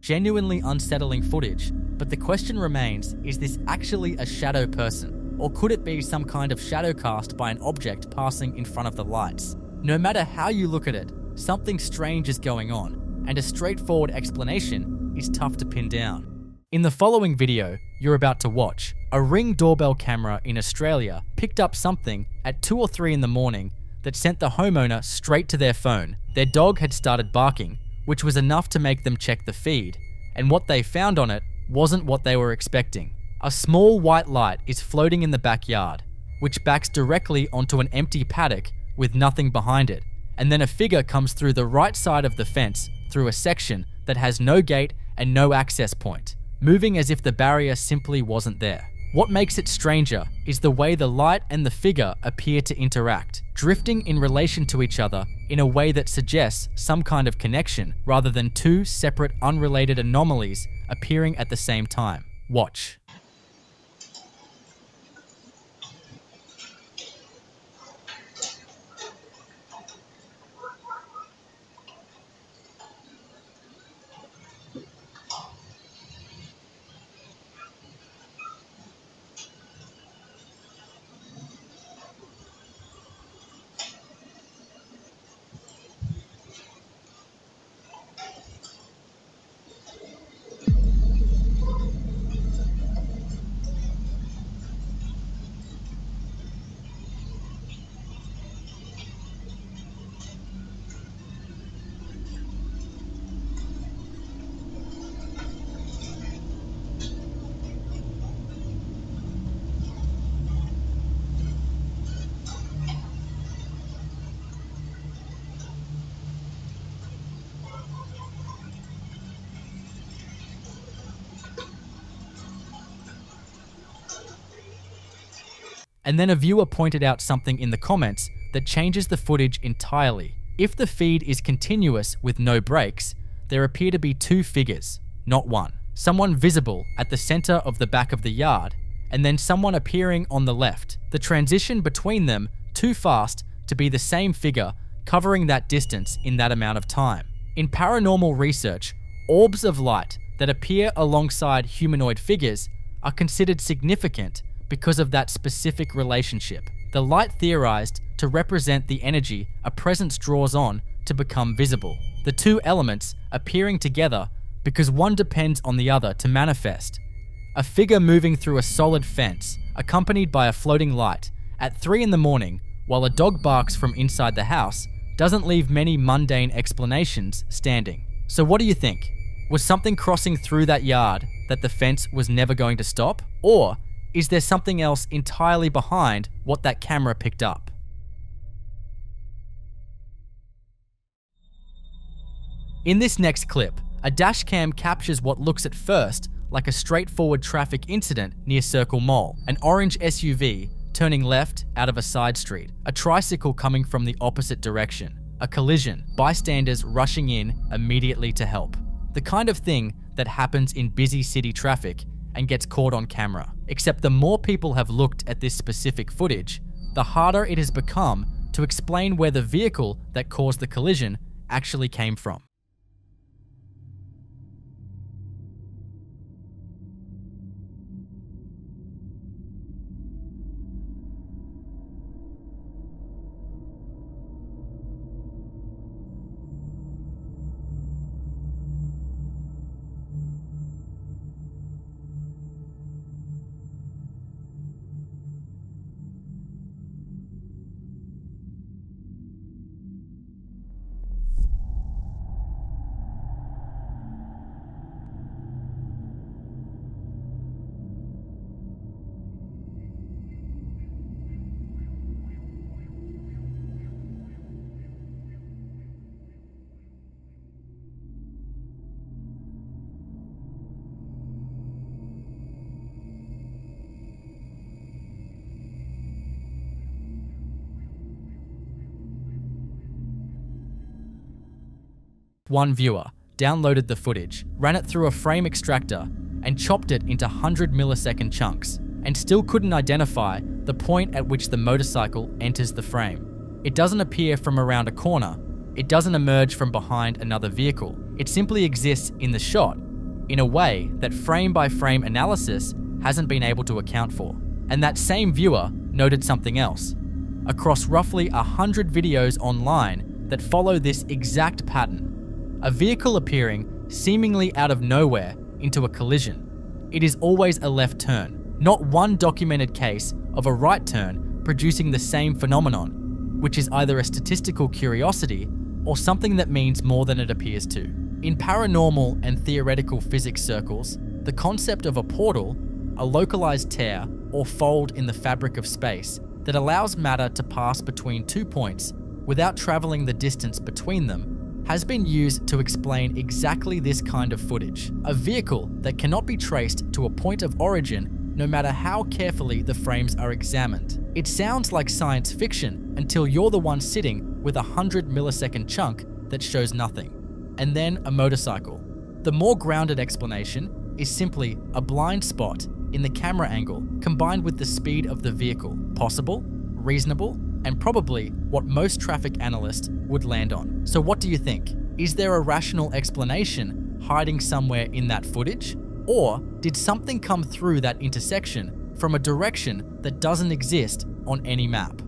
Genuinely unsettling footage, but the question remains, is this actually a shadow person? Or could it be some kind of shadow cast by an object passing in front of the lights? No matter how you look at it, something strange is going on, and a straightforward explanation is tough to pin down. In the following video you're about to watch, a Ring doorbell camera in Australia picked up something at 2 or 3 in the morning that sent the homeowner straight to their phone. Their dog had started barking, which was enough to make them check the feed, and what they found on it wasn't what they were expecting. A small white light is floating in the backyard, which backs directly onto an empty paddock with nothing behind it, and then a figure comes through the right side of the fence through a section that has no gate and no access point, moving as if the barrier simply wasn't there. What makes it stranger is the way the light and the figure appear to interact, drifting in relation to each other in a way that suggests some kind of connection rather than two separate unrelated anomalies appearing at the same time. Watch. And then a viewer pointed out something in the comments that changes the footage entirely. If the feed is continuous with no breaks, there appear to be two figures, not one. Someone visible at the center of the back of the yard, and then someone appearing on the left. The transition between them too fast to be the same figure covering that distance in that amount of time. In paranormal research, orbs of light that appear alongside humanoid figures are considered significant because of that specific relationship. The light theorized to represent the energy a presence draws on to become visible. The two elements appearing together because one depends on the other to manifest. A figure moving through a solid fence, accompanied by a floating light, at 3 in the morning, while a dog barks from inside the house, doesn't leave many mundane explanations standing. So what do you think? Was something crossing through that yard that the fence was never going to stop? Or is there something else entirely behind what that camera picked up? In this next clip, a dashcam captures what looks at first like a straightforward traffic incident near Circle Mall. An orange SUV turning left out of a side street, a tricycle coming from the opposite direction, a collision, bystanders rushing in immediately to help. The kind of thing that happens in busy city traffic and gets caught on camera. Except the more people have looked at this specific footage, the harder it has become to explain where the vehicle that caused the collision actually came from. One viewer downloaded the footage, ran it through a frame extractor, and chopped it into 100-millisecond chunks, and still couldn't identify the point at which the motorcycle enters the frame. It doesn't appear from around a corner, it doesn't emerge from behind another vehicle. It simply exists in the shot, in a way that frame-by-frame analysis hasn't been able to account for. And that same viewer noted something else. Across roughly 100 videos online that follow this exact pattern, a vehicle appearing seemingly out of nowhere into a collision, it is always a left turn, not one documented case of a right turn producing the same phenomenon, which is either a statistical curiosity or something that means more than it appears to. In paranormal and theoretical physics circles, the concept of a portal, a localized tear or fold in the fabric of space that allows matter to pass between 2 points without traveling the distance between them, has been used to explain exactly this kind of footage. A vehicle that cannot be traced to a point of origin no matter how carefully the frames are examined. It sounds like science fiction until you're the one sitting with a 100 millisecond chunk that shows nothing. And then a motorcycle. The more grounded explanation is simply a blind spot in the camera angle combined with the speed of the vehicle. Possible, reasonable, and probably what most traffic analysts would land on. So what do you think? Is there a rational explanation hiding somewhere in that footage? Or did something come through that intersection from a direction that doesn't exist on any map?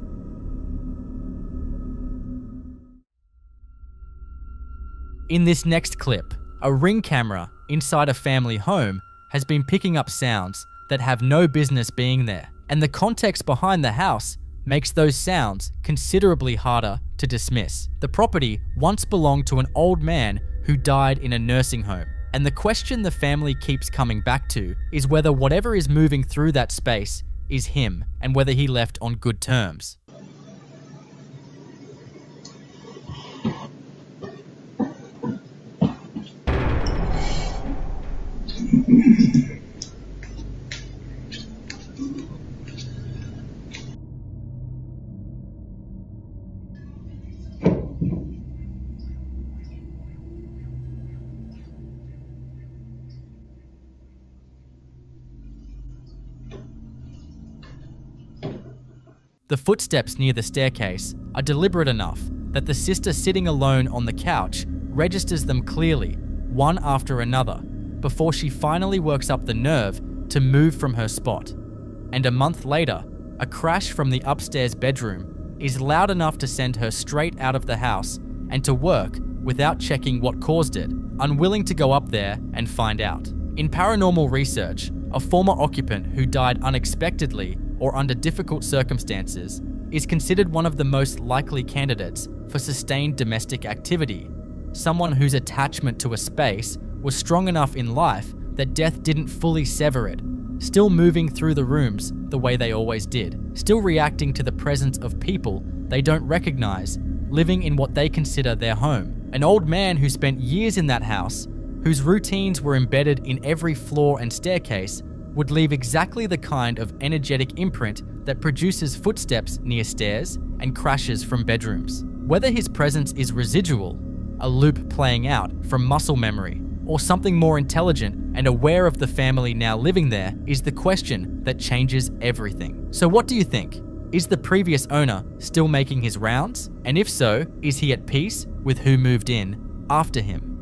In this next clip, a Ring camera inside a family home has been picking up sounds that have no business being there, and the context behind the house makes those sounds considerably harder to dismiss. The property once belonged to an old man who died in a nursing home, and the question the family keeps coming back to is whether whatever is moving through that space is him and whether he left on good terms. The footsteps near the staircase are deliberate enough that the sister sitting alone on the couch registers them clearly, one after another, before she finally works up the nerve to move from her spot. And a month later, a crash from the upstairs bedroom is loud enough to send her straight out of the house and to work without checking what caused it, unwilling to go up there and find out. In paranormal research, a former occupant who died unexpectedly or under difficult circumstances is considered one of the most likely candidates for sustained domestic activity, someone whose attachment to a space was strong enough in life that death didn't fully sever it, still moving through the rooms the way they always did, still reacting to the presence of people they don't recognize, living in what they consider their home. An old man who spent years in that house, whose routines were embedded in every floor and staircase, would leave exactly the kind of energetic imprint that produces footsteps near stairs and crashes from bedrooms. Whether his presence is residual, a loop playing out from muscle memory, or something more intelligent and aware of the family now living there is the question that changes everything. So what do you think? Is the previous owner still making his rounds? And if so, is he at peace with who moved in after him?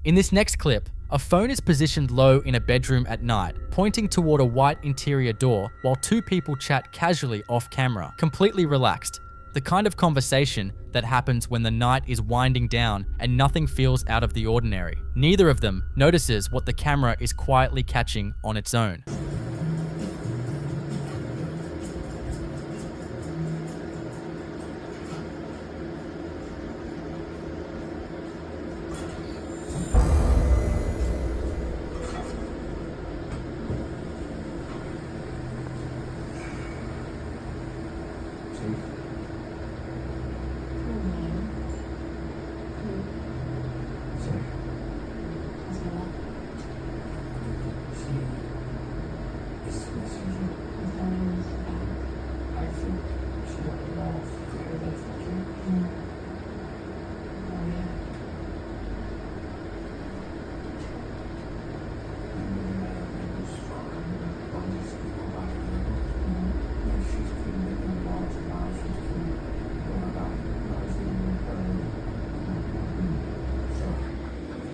In this next clip, a phone is positioned low in a bedroom at night, pointing toward a white interior door while two people chat casually off camera, completely relaxed. The kind of conversation that happens when the night is winding down and nothing feels out of the ordinary. Neither of them notices what the camera is quietly catching on its own.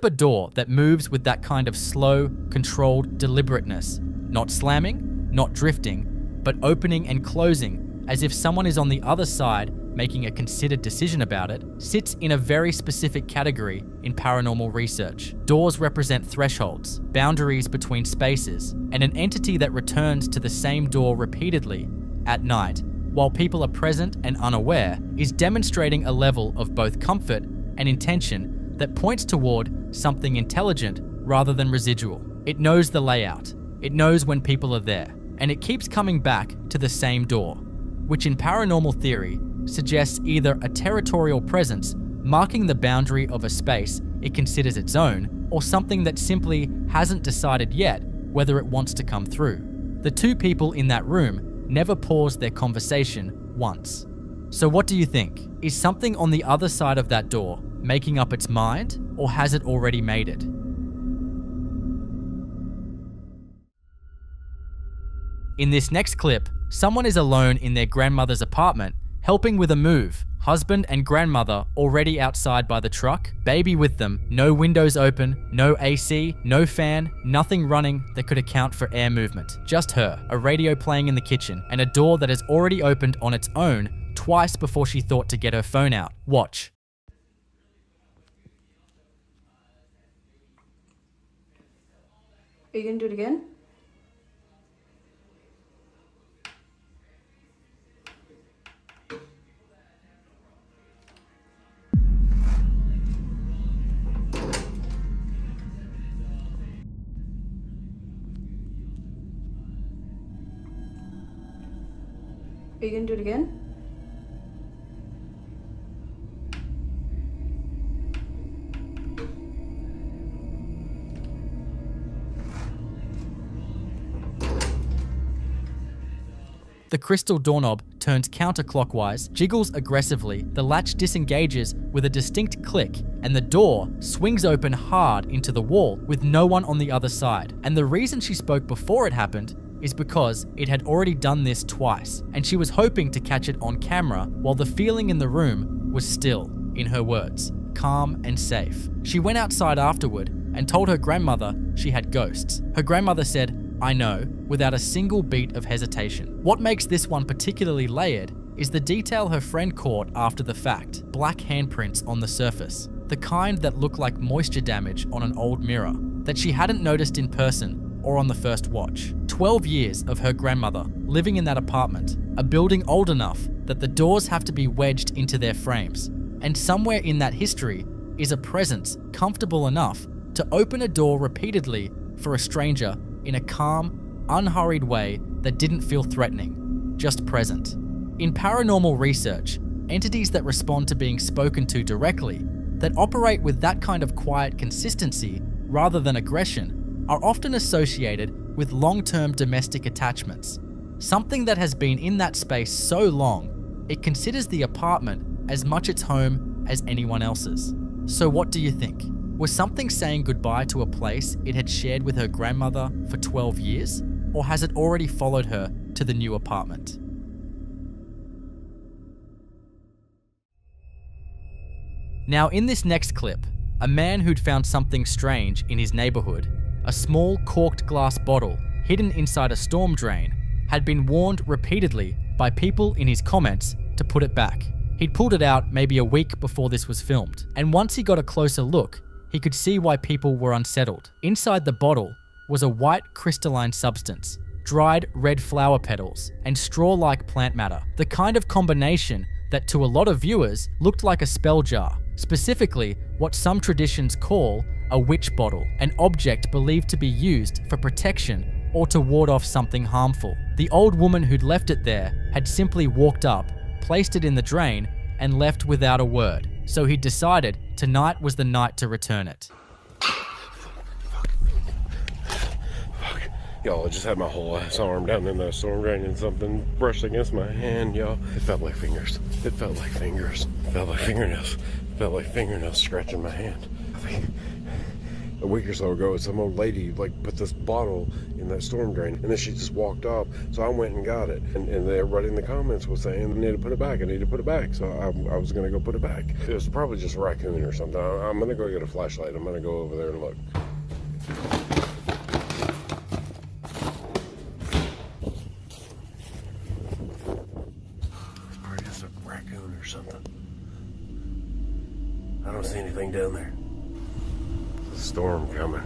A door that moves with that kind of slow, controlled deliberateness, not slamming, not drifting, but opening and closing as if someone is on the other side making a considered decision about it, sits in a very specific category in paranormal research. Doors represent thresholds, boundaries between spaces, and an entity that returns to the same door repeatedly at night, while people are present and unaware, is demonstrating a level of both comfort and intention that points toward something intelligent rather than residual. It knows the layout, it knows when people are there, and it keeps coming back to the same door, which in paranormal theory suggests either a territorial presence marking the boundary of a space it considers its own, or something that simply hasn't decided yet whether it wants to come through. The two people in that room never paused their conversation once. So what do you think? Is something on the other side of that door making up its mind, or has it already made it? In this next clip, someone is alone in their grandmother's apartment, helping with a move. Husband and grandmother already outside by the truck, baby with them, no windows open, no AC, no fan, nothing running that could account for air movement. Just her, a radio playing in the kitchen, and a door that has already opened on its own twice before she thought to get her phone out. Watch. Are you gonna do it again? Are you gonna do it again? The crystal doorknob turns counterclockwise, jiggles aggressively, the latch disengages with a distinct click, and the door swings open hard into the wall with no one on the other side. And the reason she spoke before it happened is because it had already done this twice, and she was hoping to catch it on camera while the feeling in the room was still, in her words, calm and safe. She went outside afterward and told her grandmother she had ghosts. Her grandmother said, "I know," without a single beat of hesitation. What makes this one particularly layered is the detail her friend caught after the fact: black handprints on the surface, the kind that look like moisture damage on an old mirror, that she hadn't noticed in person or on the first watch. 12 years of her grandmother living in that apartment, a building old enough that the doors have to be wedged into their frames, and somewhere in that history is a presence comfortable enough to open a door repeatedly for a stranger in a calm, unhurried way that didn't feel threatening, just present. In paranormal research, entities that respond to being spoken to directly, that operate with that kind of quiet consistency rather than aggression, are often associated with long-term domestic attachments, something that has been in that space so long, it considers the apartment as much its home as anyone else's. So what do you think? Was something saying goodbye to a place it had shared with her grandmother for 12 years? Or has it already followed her to the new apartment? Now in this next clip, a man who'd found something strange in his neighborhood, a small corked glass bottle hidden inside a storm drain, had been warned repeatedly by people in his comments to put it back. He'd pulled it out maybe a week before this was filmed, and once he got a closer look, he could see why people were unsettled. Inside the bottle was a white crystalline substance, dried red flower petals, and straw-like plant matter, the kind of combination that to a lot of viewers looked like a spell jar, specifically what some traditions call a witch bottle, an object believed to be used for protection or to ward off something harmful. The old woman who'd left it there had simply walked up, placed it in the drain, and left without a word, so he decided tonight was the night to return it. Y'all, I just had my whole ass arm down in that storm drain and something brushed against my hand, y'all. It felt like fingers. It felt like fingers. It felt like fingernails. It felt like fingernails scratching my hand. I think a week or so ago, some old lady put this bottle in that storm drain, and then she just walked off. So I went and got it, and everybody in the comments was saying, I need to put it back, I need to put it back. So I was gonna go put it back. It was probably just a raccoon or something. I'm gonna go get a flashlight. I'm gonna go over there and look. It's probably just a raccoon or something. I don't see anything down there. There's a storm coming.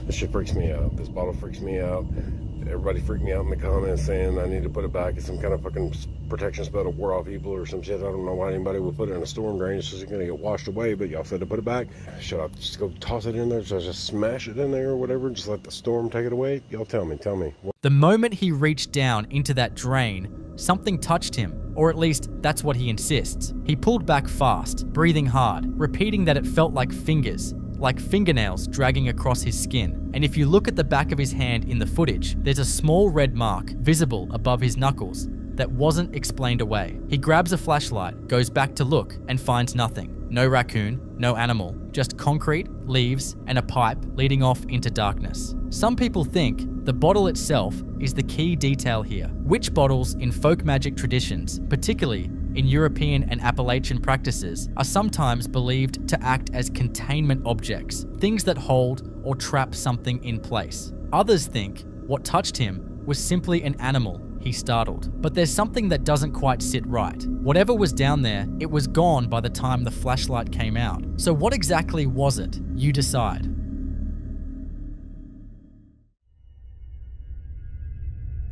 This shit freaks me out. This bottle freaks me out. Everybody freaked me out in the comments saying I need to put it back. It's some kind of fucking protection spell to ward off evil or some shit. I don't know why anybody would put it in a storm drain. It's just gonna get washed away, but y'all said to put it back. Should I just go toss it in there? Should I just smash it in there or whatever? Just let the storm take it away? Y'all tell me. The moment he reached down into that drain, something touched him, or at least that's what he insists. He pulled back fast, breathing hard, repeating that it felt like fingers, like fingernails dragging across his skin. And if you look at the back of his hand in the footage, there's a small red mark visible above his knuckles that wasn't explained away. He grabs a flashlight, goes back to look, and finds nothing. No raccoon, no animal, just concrete, leaves, and a pipe leading off into darkness. Some people think the bottle itself is the key detail here. Witch bottles in folk magic traditions, particularly in European and Appalachian practices, are sometimes believed to act as containment objects, things that hold or trap something in place. Others think what touched him was simply an animal he startled. But there's something that doesn't quite sit right. Whatever was down there, it was gone by the time the flashlight came out. So what exactly was it? You decide.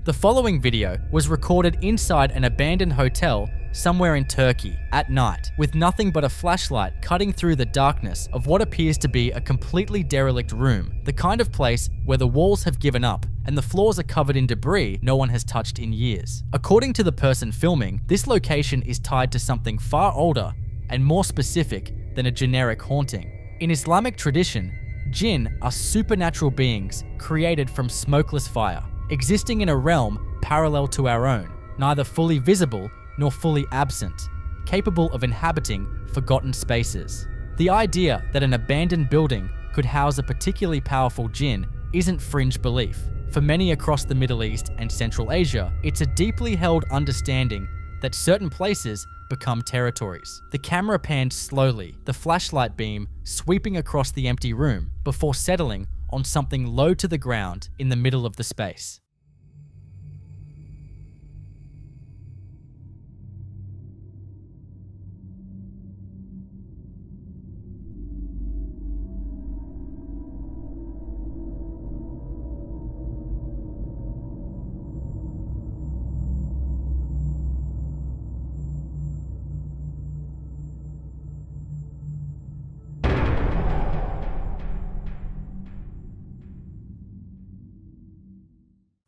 The following video was recorded inside an abandoned hotel somewhere in Turkey at night, with nothing but a flashlight cutting through the darkness of what appears to be a completely derelict room, the kind of place where the walls have given up and the floors are covered in debris no one has touched in years. According to the person filming, this location is tied to something far older and more specific than a generic haunting. In Islamic tradition, jinn are supernatural beings created from smokeless fire, existing in a realm parallel to our own, neither fully visible nor fully absent, capable of inhabiting forgotten spaces. The idea that an abandoned building could house a particularly powerful jinn isn't fringe belief. For many across the Middle East and Central Asia, it's a deeply held understanding that certain places become territories. The camera panned slowly, the flashlight beam sweeping across the empty room before settling on something low to the ground in the middle of the space.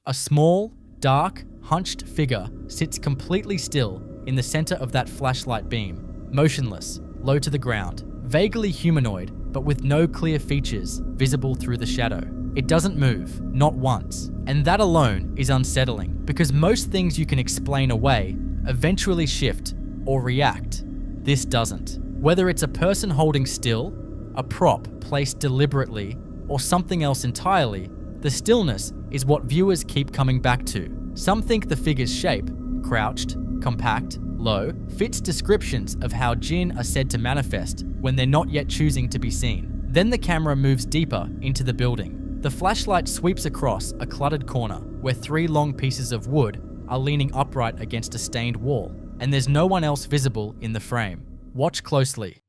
A small, dark, hunched figure sits completely still in the center of that flashlight beam, motionless, low to the ground, vaguely humanoid, but with no clear features visible through the shadow. It doesn't move, not once, and that alone is unsettling, because most things you can explain away eventually shift or react. This doesn't. Whether it's a person holding still, a prop placed deliberately, or something else entirely, the stillness is what viewers keep coming back to. Some think the figure's shape, crouched, compact, low, fits descriptions of how jinn are said to manifest when they're not yet choosing to be seen. Then the camera moves deeper into the building. The flashlight sweeps across a cluttered corner where 3 long pieces of wood are leaning upright against a stained wall, and there's no one else visible in the frame. Watch closely.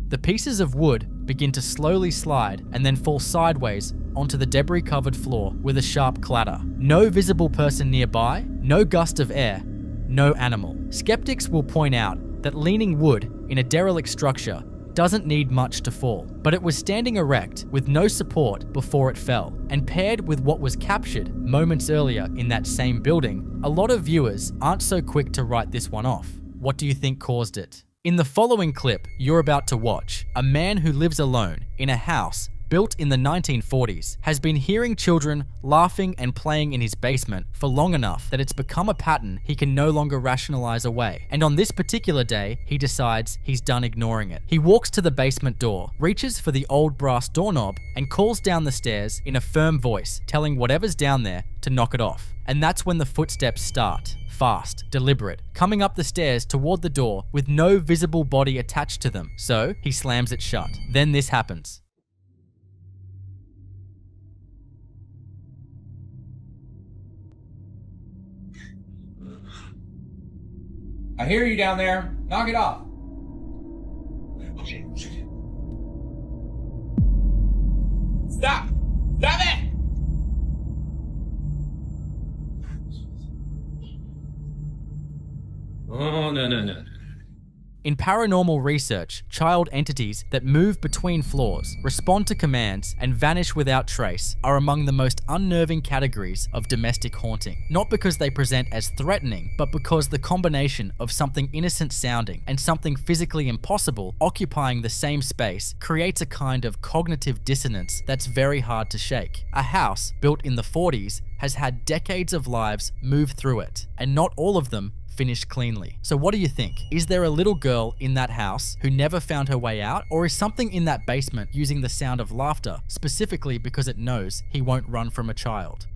The pieces of wood begin to slowly slide and then fall sideways onto the debris-covered floor with a sharp clatter. No visible person nearby, no gust of air, no animal. Skeptics will point out that leaning wood in a derelict structure doesn't need much to fall, but it was standing erect with no support before it fell, and paired with what was captured moments earlier in that same building, a lot of viewers aren't so quick to write this one off. What do you think caused it? In the following clip you're about to watch, a man who lives alone in a house built in the 1940s, has been hearing children laughing and playing in his basement for long enough that it's become a pattern he can no longer rationalize away. And on this particular day, he decides he's done ignoring it. He walks to the basement door, reaches for the old brass doorknob, and calls down the stairs in a firm voice, telling whatever's down there to knock it off. And that's when the footsteps start. Fast, deliberate, coming up the stairs toward the door with no visible body attached to them. So he slams it shut. Then this happens. I hear you down there. Knock it off. Stop! Stop it! Oh, no. In paranormal research, child entities that move between floors, respond to commands, and vanish without trace are among the most unnerving categories of domestic haunting. Not because they present as threatening, but because the combination of something innocent sounding and something physically impossible occupying the same space creates a kind of cognitive dissonance that's very hard to shake. A house built in the 40s has had decades of lives move through it, and not all of them finished cleanly. So what do you think? Is there a little girl in that house who never found her way out? Or is something in that basement using the sound of laughter specifically because it knows he won't run from a child?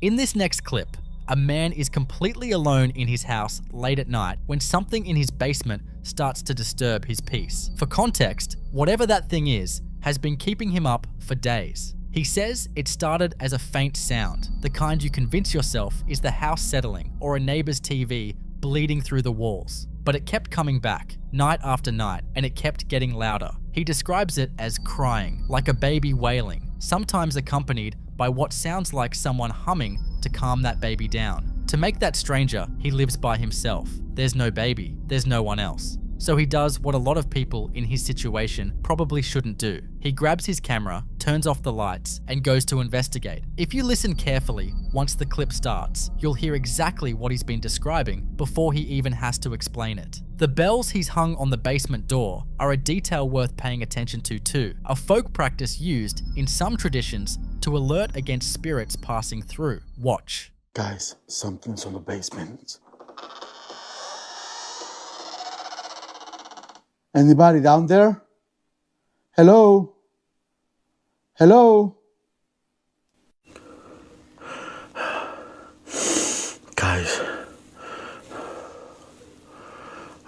In this next clip, a man is completely alone in his house late at night when something in his basement starts to disturb his peace. For context, whatever that thing is has been keeping him up for days. He says it started as a faint sound, the kind you convince yourself is the house settling or a neighbor's TV bleeding through the walls. But it kept coming back, night after night, and it kept getting louder. He describes it as crying, like a baby wailing, sometimes accompanied by what sounds like someone humming to calm that baby down. To make that stranger, he lives by himself. There's no baby, there's no one else. So he does what a lot of people in his situation probably shouldn't do. He grabs his camera, turns off the lights, and goes to investigate. If you listen carefully, once the clip starts, you'll hear exactly what he's been describing before he even has to explain it. The bells he's hung on the basement door are a detail worth paying attention to too, a folk practice used in some traditions to alert against spirits passing through. Watch. Guys, something's on the basement. Anybody down there? Hello? Hello? Guys,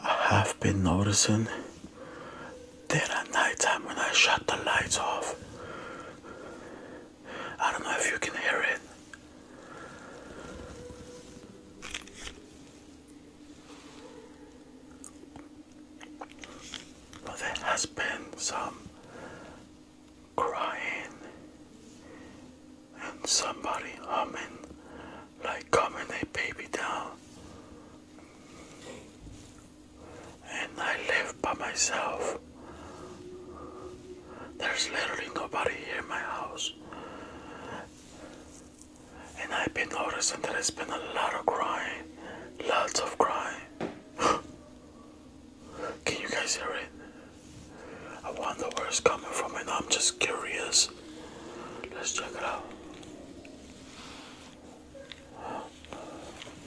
I have been noticing that at nighttime when I shut the lights off, I don't know if you can hear it. There has been some crying and somebody humming like calming a baby down. And I live by myself. There's literally nobody here in my house. And I've been noticing that it's been a lot of crying. Lots of crying. Can you guys hear it? I wonder where it's coming from and I'm just curious. Let's check it out.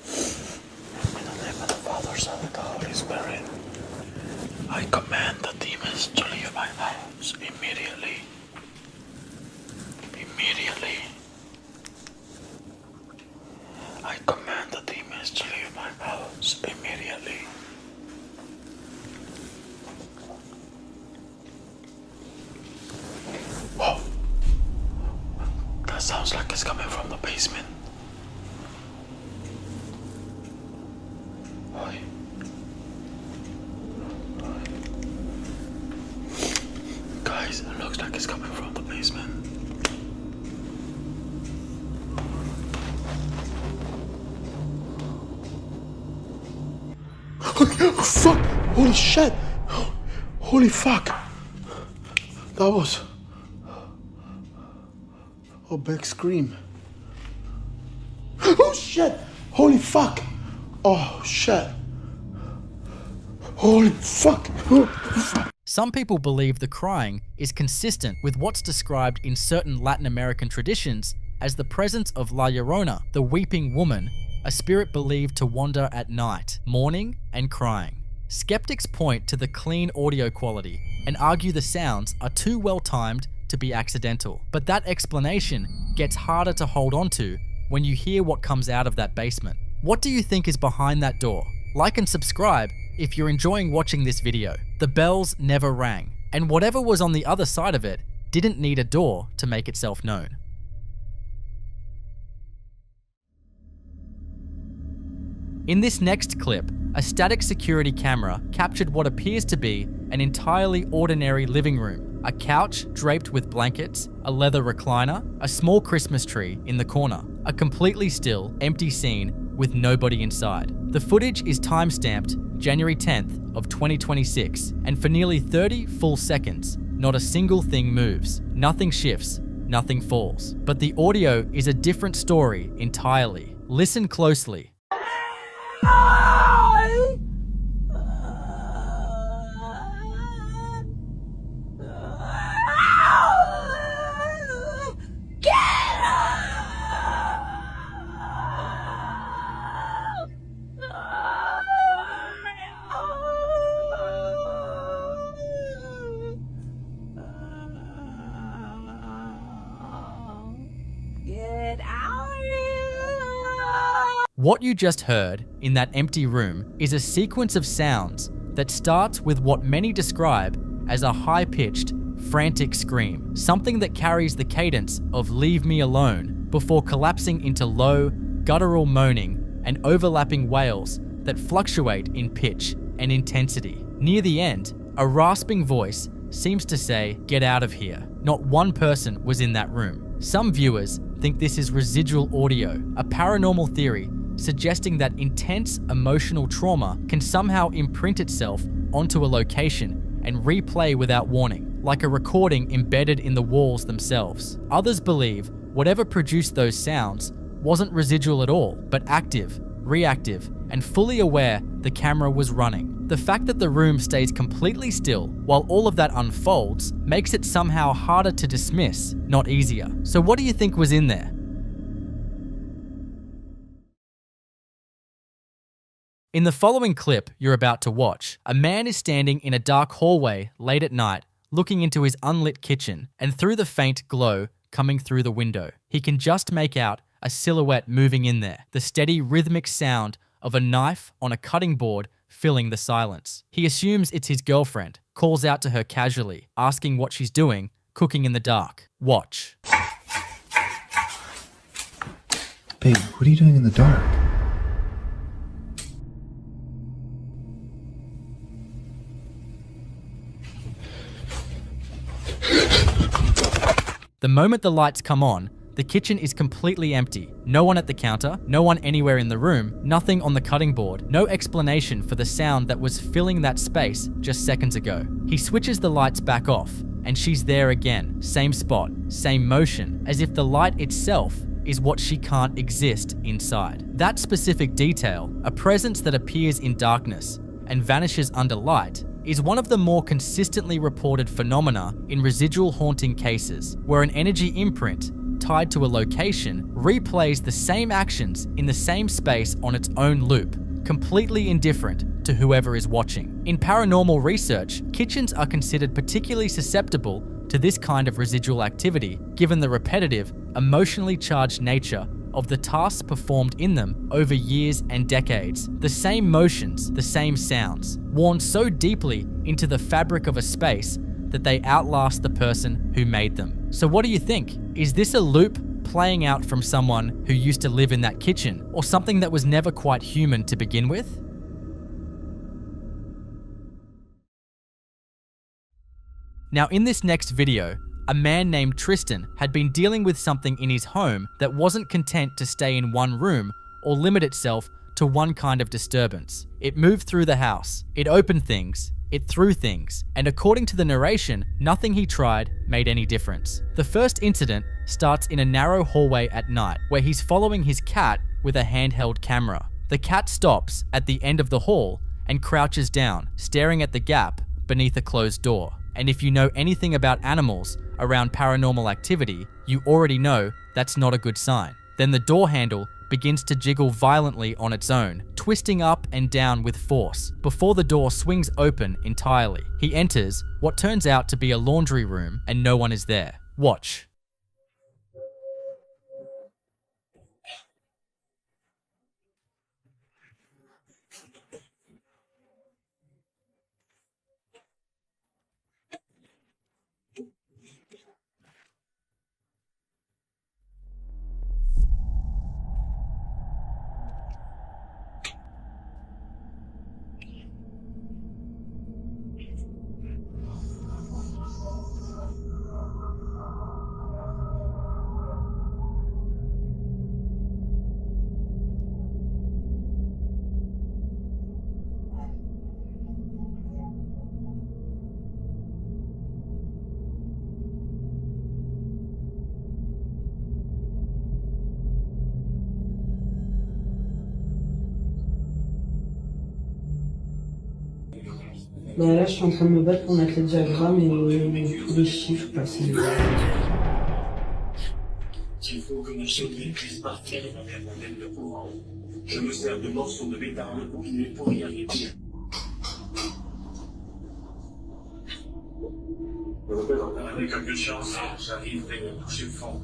In the name of the Father, Son, and the Holy Spirit, I command the demons to leave my house immediately. Immediately. I command the demons to leave my house immediately. Whoa. That sounds like it's coming from the basement. Oi. Guys, it looks like it's coming from the basement. Oh, fuck! Holy shit! Holy fuck! That was a big scream. Oh shit! Holy fuck! Oh shit! Holy fuck! Some people believe the crying is consistent with what's described in certain Latin American traditions as the presence of La Llorona, the weeping woman, a spirit believed to wander at night, mourning and crying. Skeptics point to the clean audio quality and argue the sounds are too well timed to be accidental. But that explanation gets harder to hold on to when you hear what comes out of that basement. What do you think is behind that door? Like and subscribe if you're enjoying watching this video. The bells never rang, and whatever was on the other side of it didn't need a door to make itself known. In this next clip, a static security camera captured what appears to be an entirely ordinary living room. A couch draped with blankets, a leather recliner, a small Christmas tree in the corner. A completely still, empty scene with nobody inside. The footage is time-stamped January 10th of 2026, and for nearly 30 full seconds, not a single thing moves, nothing shifts, nothing falls. But the audio is a different story entirely. Listen closely. What you just heard in that empty room is a sequence of sounds that starts with what many describe as a high-pitched, frantic scream, something that carries the cadence of "Leave me alone" before collapsing into low, guttural moaning and overlapping wails that fluctuate in pitch and intensity. Near the end, a rasping voice seems to say, "Get out of here." Not one person was in that room. Some viewers think this is residual audio, a paranormal theory suggesting that intense emotional trauma can somehow imprint itself onto a location and replay without warning, like a recording embedded in the walls themselves. Others believe whatever produced those sounds wasn't residual at all, but active, reactive, and fully aware the camera was running. The fact that the room stays completely still while all of that unfolds makes it somehow harder to dismiss, not easier. So what do you think was in there? In the following clip you're about to watch, a man is standing in a dark hallway late at night, looking into his unlit kitchen, and through the faint glow coming through the window, he can just make out a silhouette moving in there, the steady rhythmic sound of a knife on a cutting board filling the silence. He assumes it's his girlfriend, calls out to her casually, asking what she's doing, cooking in the dark. Watch. Babe, what are you doing in the dark? The moment the lights come on, the kitchen is completely empty. No one at the counter, no one anywhere in the room, nothing on the cutting board, no explanation for the sound that was filling that space just seconds ago. He switches the lights back off, and she's there again, same spot, same motion, as if the light itself is what she can't exist inside. That specific detail, a presence that appears in darkness and vanishes under light, is one of the more consistently reported phenomena in residual haunting cases, where an energy imprint tied to a location replays the same actions in the same space on its own loop, completely indifferent to whoever is watching. In paranormal research, kitchens are considered particularly susceptible to this kind of residual activity, given the repetitive, emotionally charged nature of the tasks performed in them over years and decades. The same motions, the same sounds, worn so deeply into the fabric of a space that they outlast the person who made them. So what do you think? Is this a loop playing out from someone who used to live in that kitchen, or something that was never quite human to begin with? Now in this next video, a man named Tristan had been dealing with something in his home that wasn't content to stay in one room or limit itself to one kind of disturbance. It moved through the house, it opened things, it threw things, and according to the narration, nothing he tried made any difference. The first incident starts in a narrow hallway at night where he's following his cat with a handheld camera. The cat stops at the end of the hall and crouches down, staring at the gap beneath a closed door. And if you know anything about animals around paranormal activity, you already know that's not a good sign. Then the door handle begins to jiggle violently on its own, twisting up and down with force, before the door swings open entirely. He enters what turns out to be a laundry room, and no one is there. Watch. Ben là, je suis en train de me battre pour mettre les diagrammes et tous les chiffres passés. Il faut que mon sommeil puisse partir dans un modèle de courant. Je me sers de morceaux de métal pour y arriver. Avec un peu de chance, j'arrive à toucher le fond.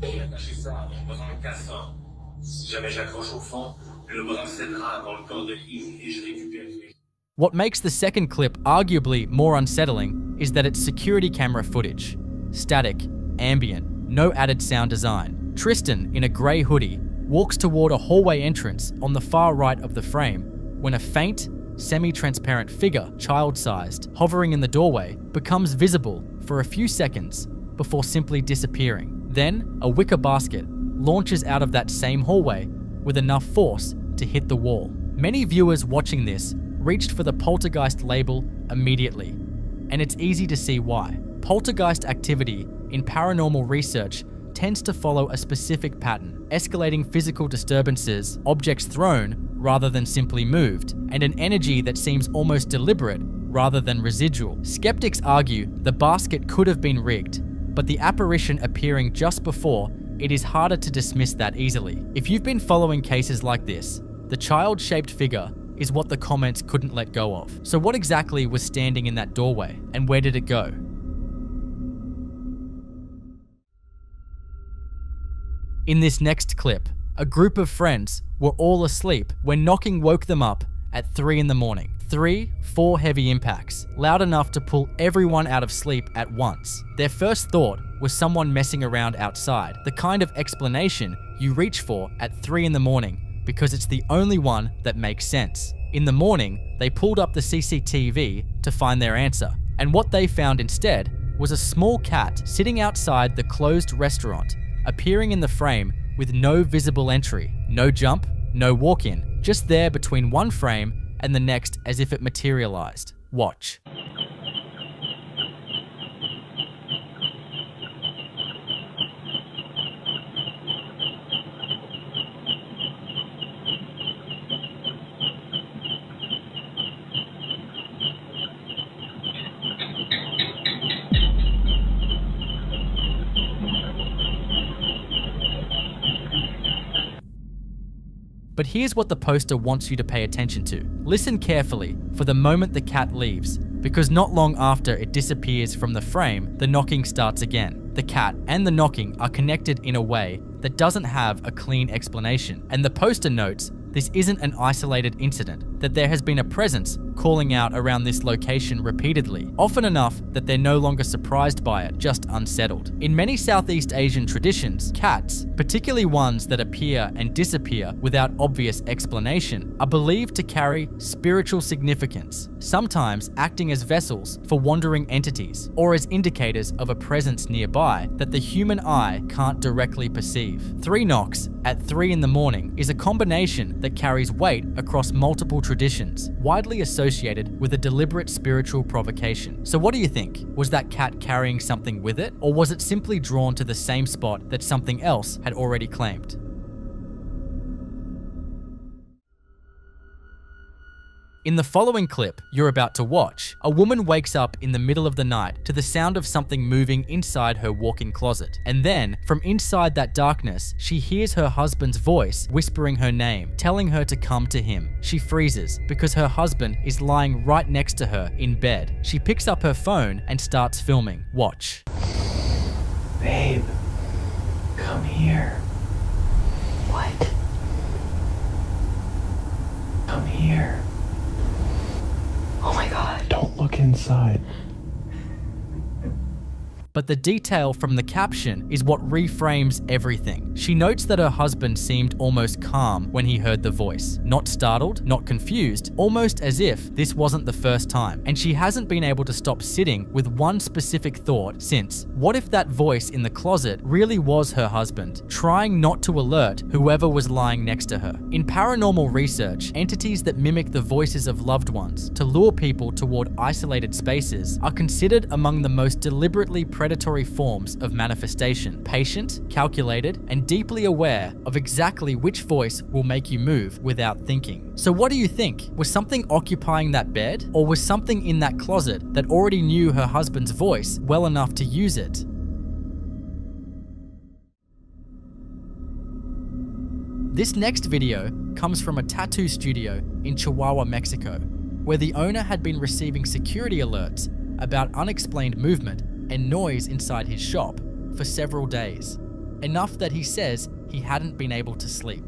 Et attacher ça dans un casseur. Si jamais j'accroche au fond, le bras cédera dans le corps de Yves et je récupère les. What makes the second clip arguably more unsettling is that it's security camera footage. Static, ambient, no added sound design. Tristan, in a grey hoodie, walks toward a hallway entrance on the far right of the frame when a faint, semi-transparent figure, child-sized, hovering in the doorway, becomes visible for a few seconds before simply disappearing. Then, a wicker basket launches out of that same hallway with enough force to hit the wall. Many viewers watching this reached for the poltergeist label immediately, and it's easy to see why. Poltergeist activity in paranormal research tends to follow a specific pattern, escalating physical disturbances, objects thrown rather than simply moved, and an energy that seems almost deliberate rather than residual. Skeptics argue the basket could have been rigged, but the apparition appearing just before, it is harder to dismiss that easily. If you've been following cases like this, the child-shaped figure is what the comments couldn't let go of. So what exactly was standing in that doorway, and where did it go? In this next clip, a group of friends were all asleep when knocking woke them up at 3 in the morning. 4 heavy impacts, loud enough to pull everyone out of sleep at once. Their first thought was someone messing around outside, the kind of explanation you reach for at 3 in the morning because it's the only one that makes sense. In the morning, they pulled up the CCTV to find their answer, and what they found instead was a small cat sitting outside the closed restaurant, appearing in the frame with no visible entry, no jump, no walk-in, just there between one frame and the next as if it materialized. Watch. But here's what the poster wants you to pay attention to. Listen carefully for the moment the cat leaves, because not long after it disappears from the frame, the knocking starts again. The cat and the knocking are connected in a way that doesn't have a clean explanation. And the poster notes this isn't an isolated incident, that there has been a presence calling out around this location repeatedly, often enough that they're no longer surprised by it, just unsettled. In many Southeast Asian traditions, cats, particularly ones that appear and disappear without obvious explanation, are believed to carry spiritual significance, sometimes acting as vessels for wandering entities, or as indicators of a presence nearby that the human eye can't directly perceive. 3 knocks at 3 in the morning is a combination that carries weight across multiple traditions, widely associated with a deliberate spiritual provocation. So what do you think? Was that cat carrying something with it, or was it simply drawn to the same spot that something else had already claimed? In the following clip you're about to watch, a woman wakes up in the middle of the night to the sound of something moving inside her walk-in closet. And then, from inside that darkness, she hears her husband's voice whispering her name, telling her to come to him. She freezes because her husband is lying right next to her in bed. She picks up her phone and starts filming. Watch. Babe, come here. What? Come here. Oh my god. Don't look inside. But the detail from the caption is what reframes everything. She notes that her husband seemed almost calm when he heard the voice. Not startled, not confused, almost as if this wasn't the first time. And she hasn't been able to stop sitting with one specific thought since. What if that voice in the closet really was her husband, trying not to alert whoever was lying next to her? In paranormal research, entities that mimic the voices of loved ones to lure people toward isolated spaces are considered among the most deliberately predatory forms of manifestation, patient, calculated, and deeply aware of exactly which voice will make you move without thinking. So what do you think? Was something occupying that bed, or was something in that closet that already knew her husband's voice well enough to use it? This next video comes from a tattoo studio in Chihuahua, Mexico, where the owner had been receiving security alerts about unexplained movement and noise inside his shop for several days, enough that he says he hadn't been able to sleep.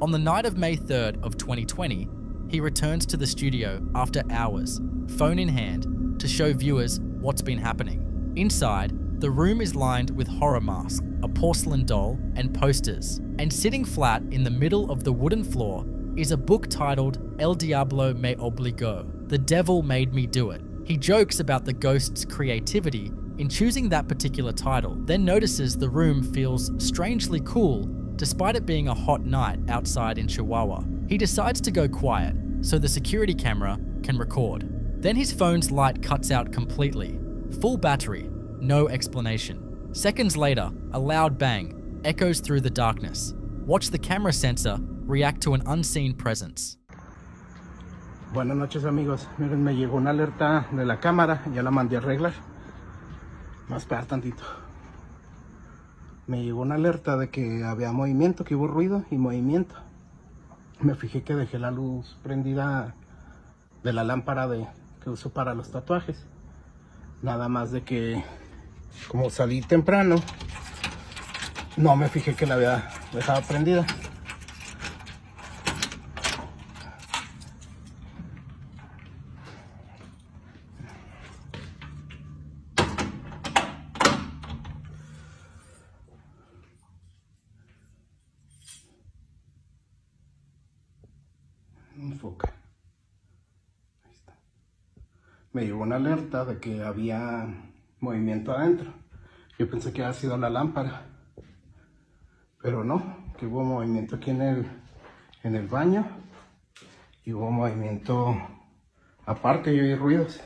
On the night of May 3rd of 2020, he returns to the studio after hours, phone in hand, to show viewers what's been happening. Inside, the room is lined with horror masks, a porcelain doll, and posters. And sitting flat in the middle of the wooden floor is a book titled El Diablo Me Obligó, The Devil Made Me Do It. He jokes about the ghost's creativity in choosing that particular title, then notices the room feels strangely cool despite it being a hot night outside in Chihuahua. He decides to go quiet so the security camera can record. Then his phone's light cuts out completely. Full battery, no explanation. Seconds later, a loud bang echoes through the darkness. Watch the camera sensor react to an unseen presence. Buenas noches amigos, miren, me llegó una alerta de la cámara, ya la mandé a arreglar. Más esperar tantito. Me llegó una alerta de que había movimiento, que hubo ruido y movimiento. Me fijé que dejé la luz prendida de la lámpara que uso para los tatuajes. Nada más de que, como salí temprano, no me fijé que la había dejado prendida. Enfoca. Ahí está. Me llegó una alerta de que había movimiento adentro. Yo pensé que había sido la lámpara, pero no, que hubo movimiento aquí en el baño y hubo movimiento aparte. Yo oí ruidos.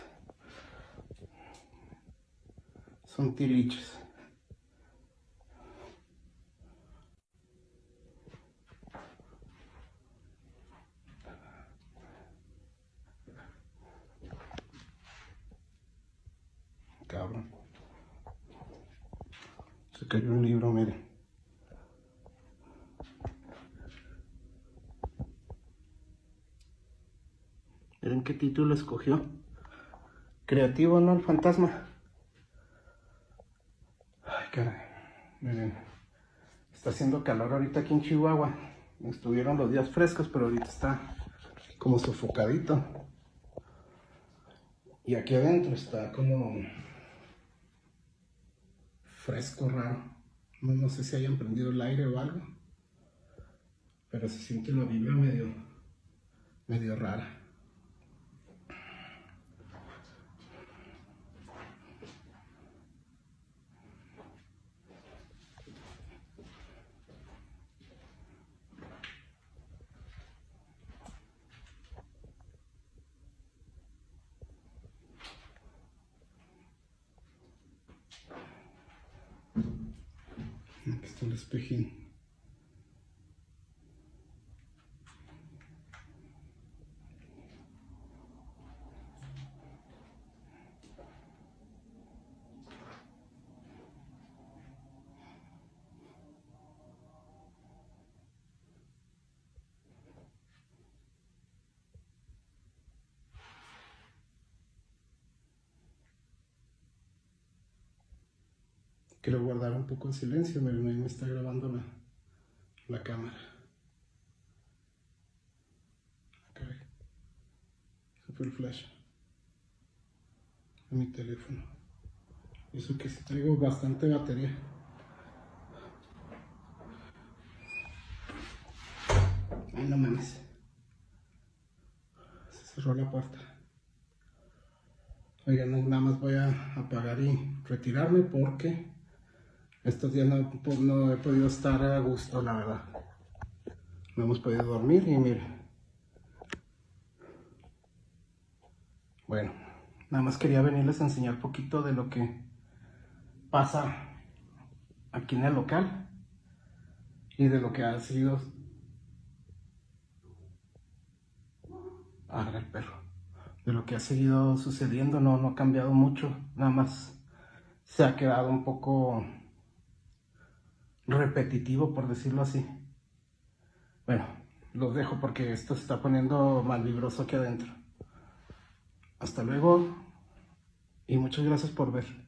Son tiliches. Cabrón. Se cayó un libro, miren. Miren qué título escogió. Creativo, ¿no? El fantasma. Ay, caray. Miren. Está haciendo calor ahorita aquí en Chihuahua. Estuvieron los días frescos, pero ahorita está como sofocadito. Y aquí adentro está como fresco, raro. No sé si hayan prendido el aire o algo, pero se siente la vibra medio rara. Aquí está el espejín. quiero guardar un poco de silencio. Miren, ahí me está grabando la cámara. Okay. Ese fue el flash de mi teléfono. Eso que sí traigo bastante batería. Ay, no mames. Se cerró la puerta. Oigan, nada más voy a apagar y retirarme porque estos días no he podido estar a gusto, la verdad. No hemos podido dormir y miren. Bueno, nada más quería venirles a enseñar un poquito de lo que pasa aquí en el local y de lo que ha sido... Ah, el perro. De lo que ha seguido sucediendo. No ha cambiado mucho, nada más se ha quedado un poco repetitivo, por decirlo así. Bueno, los dejo porque esto se está poniendo mal vibroso aquí adentro. Hasta luego y muchas gracias por ver.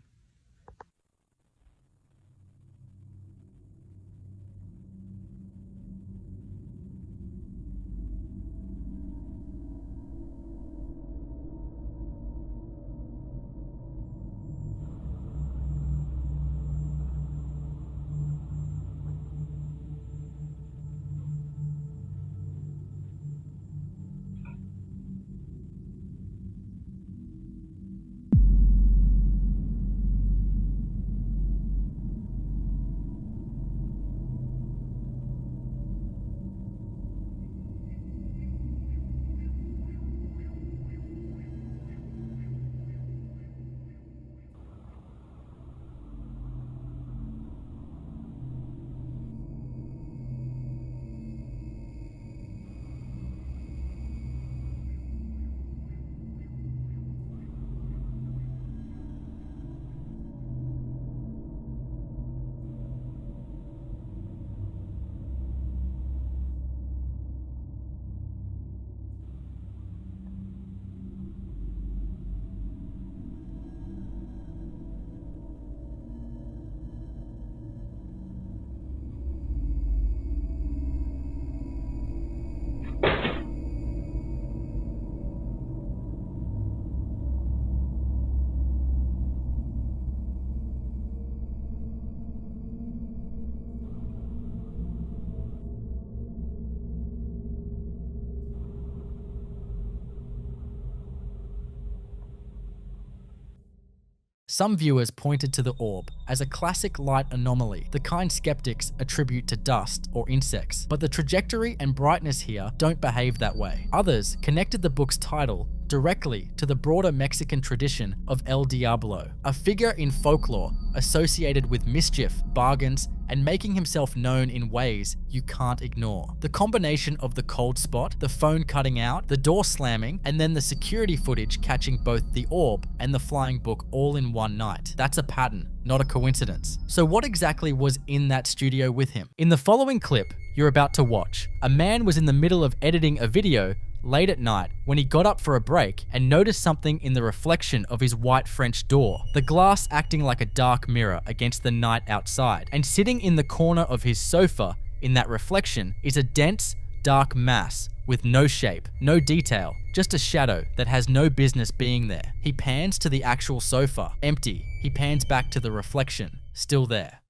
Some viewers pointed to the orb as a classic light anomaly, the kind skeptics attribute to dust or insects, but the trajectory and brightness here don't behave that way. Others connected the book's title directly to the broader Mexican tradition of El Diablo, a figure in folklore associated with mischief, bargains, and making himself known in ways you can't ignore. The combination of the cold spot, the phone cutting out, the door slamming, and then the security footage catching both the orb and the flying book all in one night. That's a pattern, not a coincidence. So what exactly was in that studio with him? In the following clip you're about to watch, a man was in the middle of editing a video late at night when he got up for a break and noticed something in the reflection of his white French door, the glass acting like a dark mirror against the night outside. And sitting in the corner of his sofa in that reflection is a dense, dark mass with no shape, no detail, just a shadow that has no business being there. He pans to the actual sofa, empty. He pans back to the reflection, still there.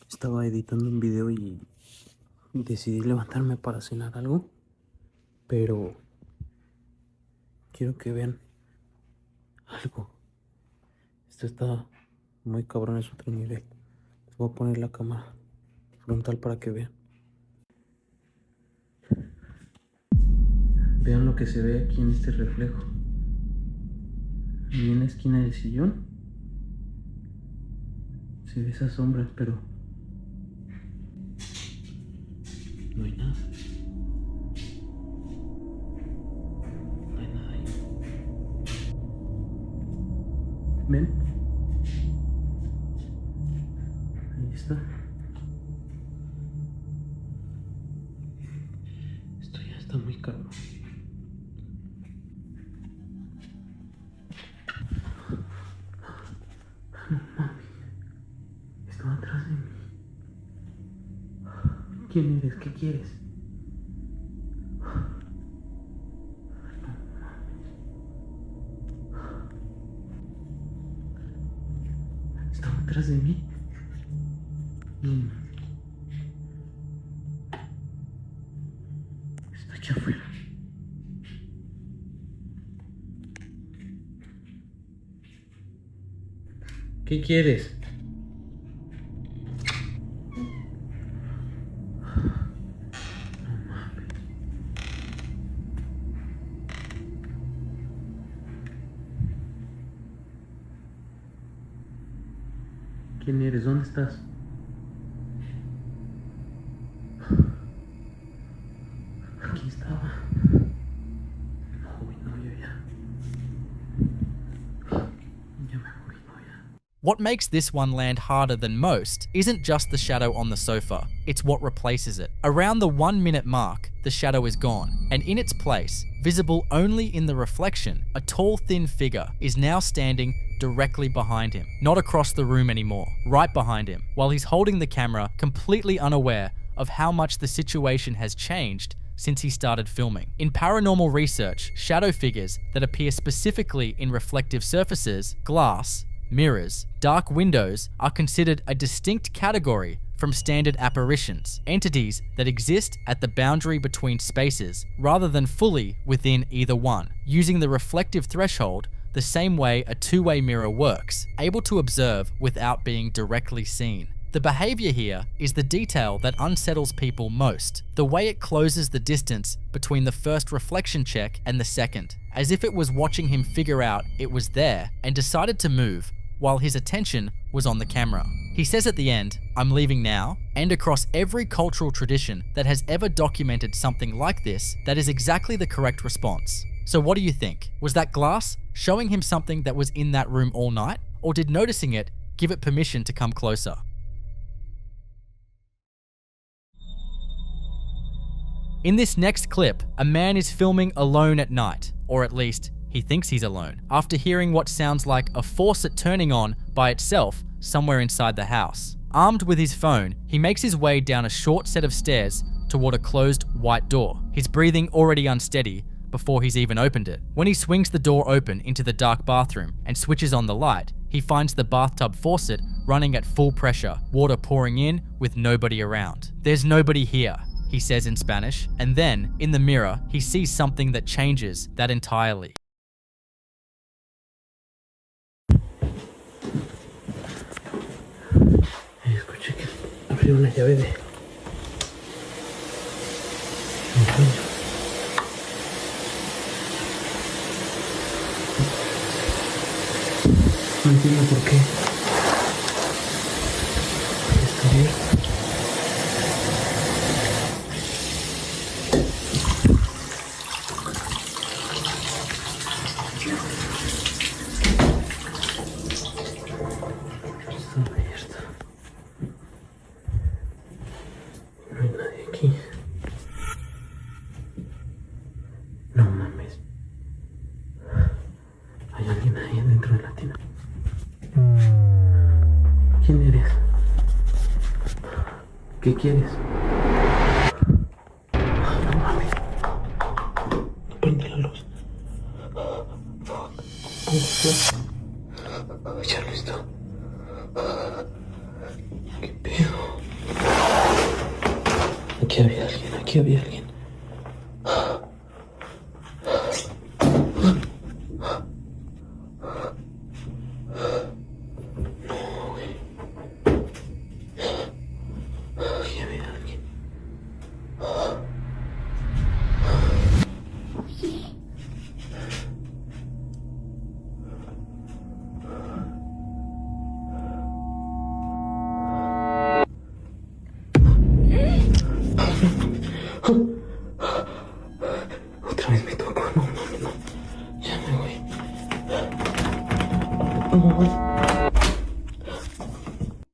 Estaba editando un video y decidí levantarme para cenar algo. Pero quiero que vean algo. Esto está muy cabrón, es otro nivel. Les voy a poner la cámara frontal para que vean. Vean lo que se ve aquí en este reflejo. Y en la esquina del sillón se ve esa sombra, pero no hay nada. ¿Ven? Ahí está. Esto ya está muy cabrón. No mames. ¿Quién eres? ¿Qué quieres? ¿Estaba atrás de mí? Está aquí afuera. ¿Qué quieres? ¿Quién eres? ¿Dónde estás? Aquí estaba. What makes this one land harder than most isn't just the shadow on the sofa, it's what replaces it. Around the 1 minute mark, the shadow is gone, and in its place, visible only in the reflection, a tall thin figure is now standing directly behind him, not across the room anymore, right behind him, while he's holding the camera, completely unaware of how much the situation has changed since he started filming. In paranormal research, shadow figures that appear specifically in reflective surfaces, glass, mirrors, dark windows are considered a distinct category from standard apparitions, entities that exist at the boundary between spaces rather than fully within either one, using the reflective threshold the same way a two-way mirror works, able to observe without being directly seen. The behavior here is the detail that unsettles people most, the way it closes the distance between the first reflection check and the second, as if it was watching him figure out it was there and decided to move while his attention was on the camera. He says at the end, "I'm leaving now," and across every cultural tradition that has ever documented something like this, that is exactly the correct response. So what do you think? Was that glass showing him something that was in that room all night? Or did noticing it give it permission to come closer? In this next clip, a man is filming alone at night, or at least he thinks he's alone, after hearing what sounds like a faucet turning on by itself somewhere inside the house. Armed with his phone, he makes his way down a short set of stairs toward a closed white door, his breathing already unsteady before he's even opened it. When he swings the door open into the dark bathroom and switches on the light, he finds the bathtub faucet running at full pressure, water pouring in with nobody around. "There's nobody here," he says in Spanish, and then, in the mirror, he sees something that changes that entirely. Escuché que abrió una llave de... No entiendo por qué. Está abierto. No hay nadie aquí. No mames. Hay alguien ahí dentro de la tina. ¿Quién eres? ¿Qué quieres? No mames. Prende la luz. Ya listo. ¿Qué pedo? Aquí había alguien, aquí había alguien. Otra vez me tocó, no, ya me voy.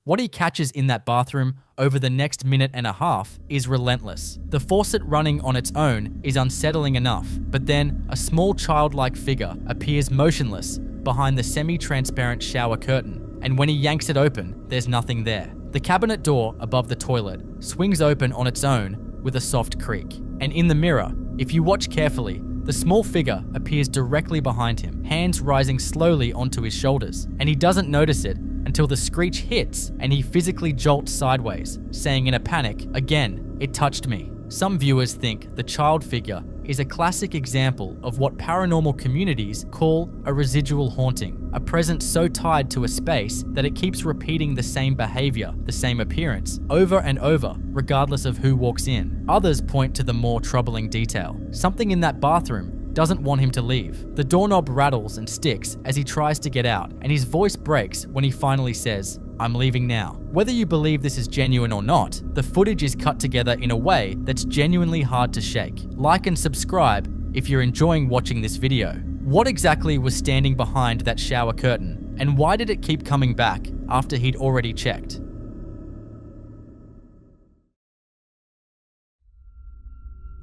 What he catches in that bathroom over the next minute and a half is relentless. The faucet running on its own is unsettling enough, but then a small childlike figure appears motionless behind the semi-transparent shower curtain, and when he yanks it open, there's nothing there. The cabinet door above the toilet swings open on its own with a soft creak. And in the mirror, if you watch carefully, the small figure appears directly behind him, hands rising slowly onto his shoulders. And he doesn't notice it until the screech hits and he physically jolts sideways, saying in a panic, "Again, it touched me." Some viewers think the child figure is a classic example of what paranormal communities call a residual haunting, a presence so tied to a space that it keeps repeating the same behavior, the same appearance, over and over, regardless of who walks in. Others point to the more troubling detail. Something in that bathroom doesn't want him to leave. The doorknob rattles and sticks as he tries to get out, and his voice breaks when he finally says, "I'm leaving now." Whether you believe this is genuine or not, the footage is cut together in a way that's genuinely hard to shake. Like and subscribe if you're enjoying watching this video. What exactly was standing behind that shower curtain, and why did it keep coming back after he'd already checked?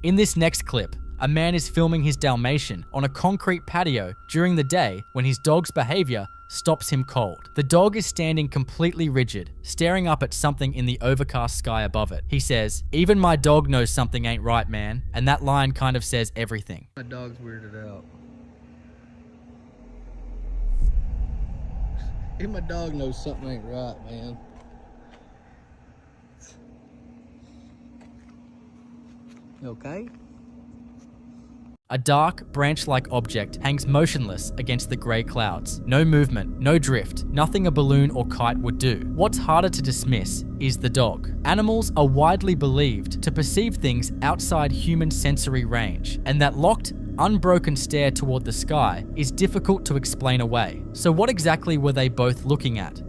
In this next clip, a man is filming his Dalmatian on a concrete patio during the day when his dog's behavior stops him cold. The dog is standing completely rigid, staring up at something in the overcast sky above it. He says, "Even my dog knows something ain't right, man," and that line kind of says everything. My dog's weirded out. Even my dog knows something ain't right, man. You okay? A dark, branch-like object hangs motionless against the grey clouds. No movement, no drift, nothing a balloon or kite would do. What's harder to dismiss is the dog. Animals are widely believed to perceive things outside human sensory range, and that locked, unbroken stare toward the sky is difficult to explain away. So what exactly were they both looking at?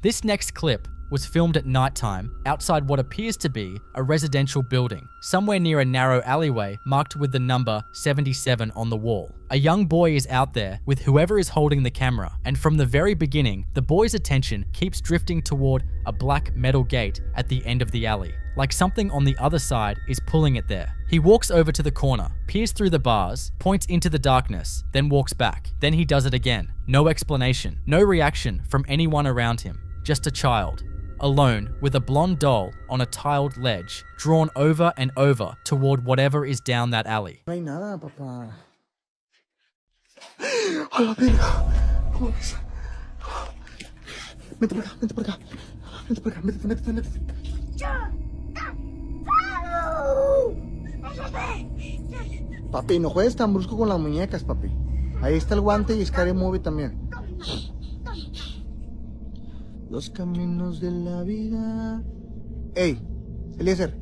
This next clip was filmed at nighttime outside what appears to be a residential building, somewhere near a narrow alleyway marked with the number 77 on the wall. A young boy is out there with whoever is holding the camera, and from the very beginning, the boy's attention keeps drifting toward a black metal gate at the end of the alley, like something on the other side is pulling it there. He walks over to the corner, peers through the bars, points into the darkness, then walks back. Then he does it again. No explanation, no reaction from anyone around him, just a child, alone with a blonde doll on a tiled ledge, drawn over and over toward whatever is down that alley. No hay nada, papá. A la verga. ¿Cómo ves? Vente por acá, vente por acá. Vente por acá, métete. Papi, no juegues tan brusco con las muñecas, papi. Ahí está el guante y Scary Movie también. Los caminos de la vida. Ey, Eliezer.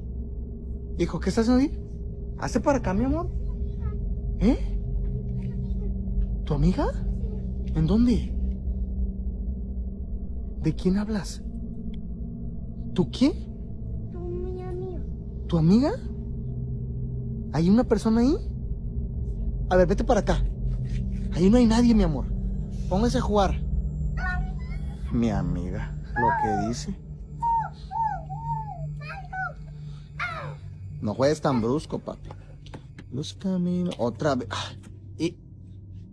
Hijo, ¿qué estás haciendo ahí? Hazte para acá, mi amor. ¿Eh? ¿Tu amiga? ¿En dónde? ¿De quién hablas? ¿Tú qué? Mi amigo. ¿Tu amiga? ¿Hay una persona ahí? A ver, vete para acá. Ahí no hay nadie, mi amor. Póngase a jugar. Mi amiga, lo que dice. No juegues tan brusco, papi. Los caminos. Otra vez.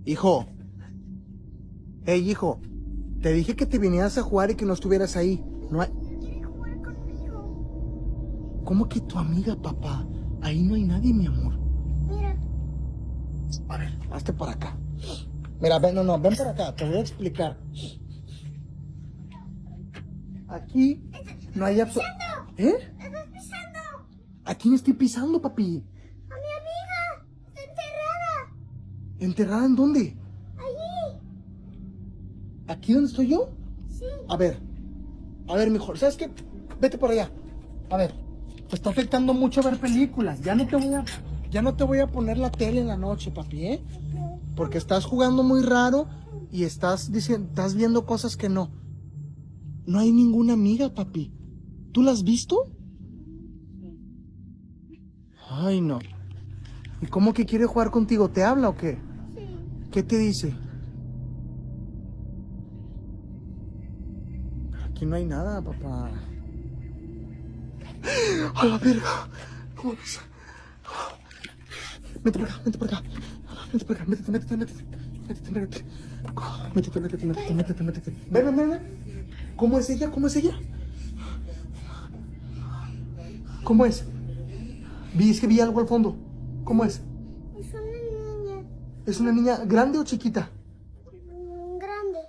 Hijo. Ey, hijo. Te dije que te vinieras a jugar y que no estuvieras ahí. No hay... Quiere jugar conmigo. ¿Cómo que tu amiga, papá? Ahí no hay nadie, mi amor. Mira. A ver, hazte para acá. Mira, ven, no, ven para acá. Te voy a explicar. Aquí no hay absolutamente... ¿Eh? ¡Estás pisando! ¿A quién estoy pisando, papi? ¡A mi amiga! ¡Está enterrada! ¿Enterrada en dónde? ¡Allí! ¿Aquí donde estoy yo? Sí. A ver, mijo, ¿sabes qué? Vete por allá. A ver, te está afectando mucho ver películas. Ya no te voy a poner la tele en la noche, papi, ¿eh? Porque estás jugando muy raro y estás viendo cosas que no. No hay ninguna amiga, papi. ¿Tú la has visto? Ay, no. ¿Y cómo que quiere jugar contigo? ¿Te habla o qué? Sí. ¿Qué te dice? Aquí no hay nada, papá. A la verga. ¿Cómo ves? Vente por acá, vente por acá. Vente por acá, métete. Métete. Ven. ¿Cómo es ella? ¿Cómo es? Es que vi algo al fondo. ¿Cómo es? Es una niña. ¿Es una niña grande o chiquita? Grande.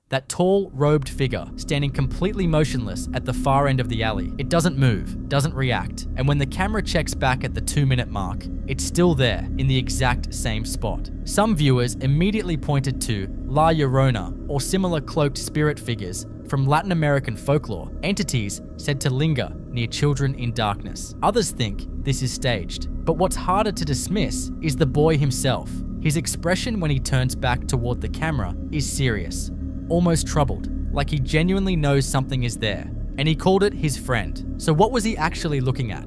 That tall, robed figure, standing completely motionless at the far end of the alley. It doesn't move, doesn't react, and when the camera checks back at the 2-minute mark, it's still there, in the exact same spot. Some viewers immediately pointed to La Llorona, or similar cloaked spirit figures from Latin American folklore, entities said to linger near children in darkness. Others think this is staged. But what's harder to dismiss is the boy himself. His expression when he turns back toward the camera is serious, almost troubled, like he genuinely knows something is there, and he called it his friend. So what was he actually looking at?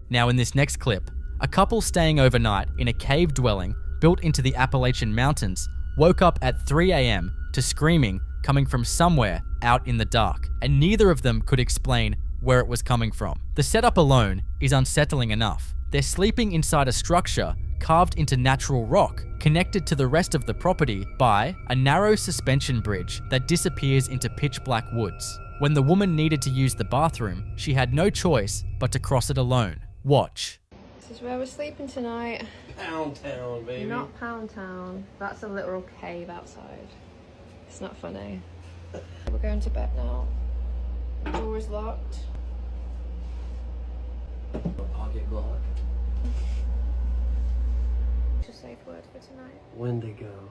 Now in this next clip, a couple staying overnight in a cave dwelling built into the Appalachian Mountains woke up at 3 a.m. to screaming coming from somewhere out in the dark, and neither of them could explain where it was coming from. The setup alone is unsettling enough. They're sleeping inside a structure carved into natural rock, connected to the rest of the property by a narrow suspension bridge that disappears into pitch black woods. When the woman needed to use the bathroom, she had no choice but to cross it alone. Watch. This is where we're sleeping tonight. Pound Town, baby. Not Pound Town. That's a literal cave outside. It's not funny. We're going to bed now. The door is locked. I'll get Glock. What's your safe word for tonight? Wendigo.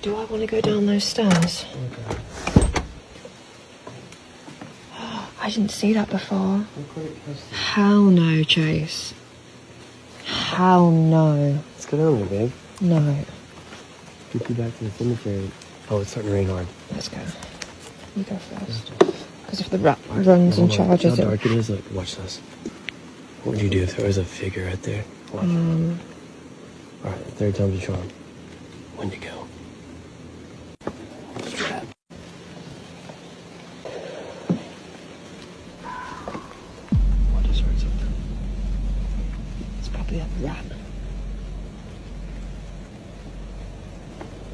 Do I want to go down those stairs? Okay. I didn't see that before. Hell no, Chase. Hell no. Let's go down there, babe. No. Get you back to the cemetery. Oh, it's starting to rain hard. Let's go. You go first. Because if the rat runs and charges How dark it is, like, watch this. What would you do if there was a figure right there? Watch. Alright, third time's a charm. Wendigo. What just heard something? It's probably a rat.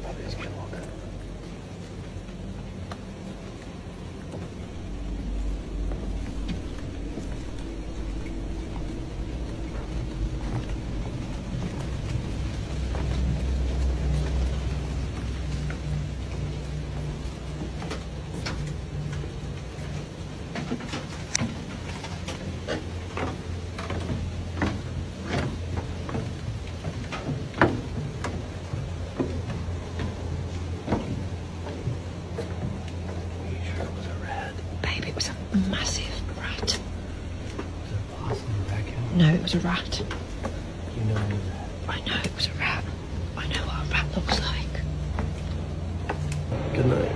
Probably is Skinwalker. Babe, it was a massive rat. No, it was a rat. You know it was a rat. I know it was a rat. I know what a rat looks like. Good night.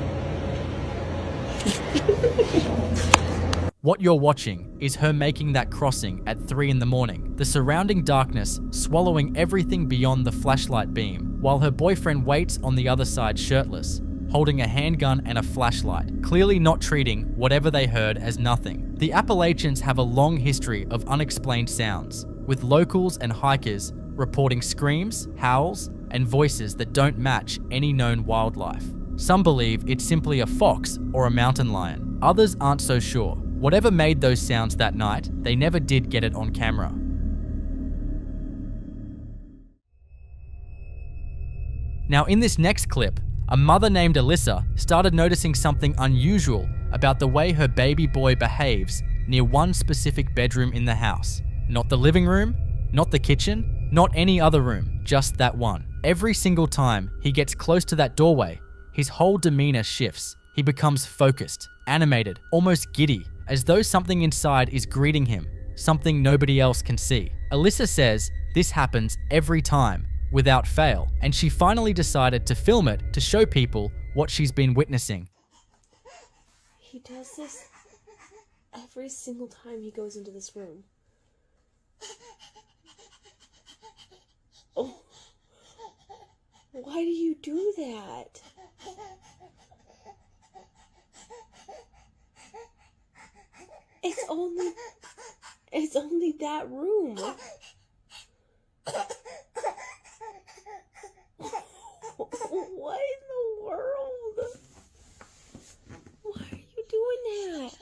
What you're watching is her making that crossing at 3 in the morning, the surrounding darkness swallowing everything beyond the flashlight beam, while her boyfriend waits on the other side shirtless, holding a handgun and a flashlight, clearly not treating whatever they heard as nothing. The Appalachians have a long history of unexplained sounds, with locals and hikers reporting screams, howls, and voices that don't match any known wildlife. Some believe it's simply a fox or a mountain lion. Others aren't so sure. Whatever made those sounds that night, they never did get it on camera. Now in this next clip, a mother named Alyssa started noticing something unusual about the way her baby boy behaves near one specific bedroom in the house. Not the living room, not the kitchen, not any other room, just that one. Every single time he gets close to that doorway, his whole demeanor shifts. He becomes focused, animated, almost giddy, as though something inside is greeting him, something nobody else can see. Alyssa says this happens every time, without fail, and she finally decided to film it to show people what she's been witnessing. He does this every single time he goes into this room. Oh, why do you do that? It's only that room. What in the world? Why are you doing that?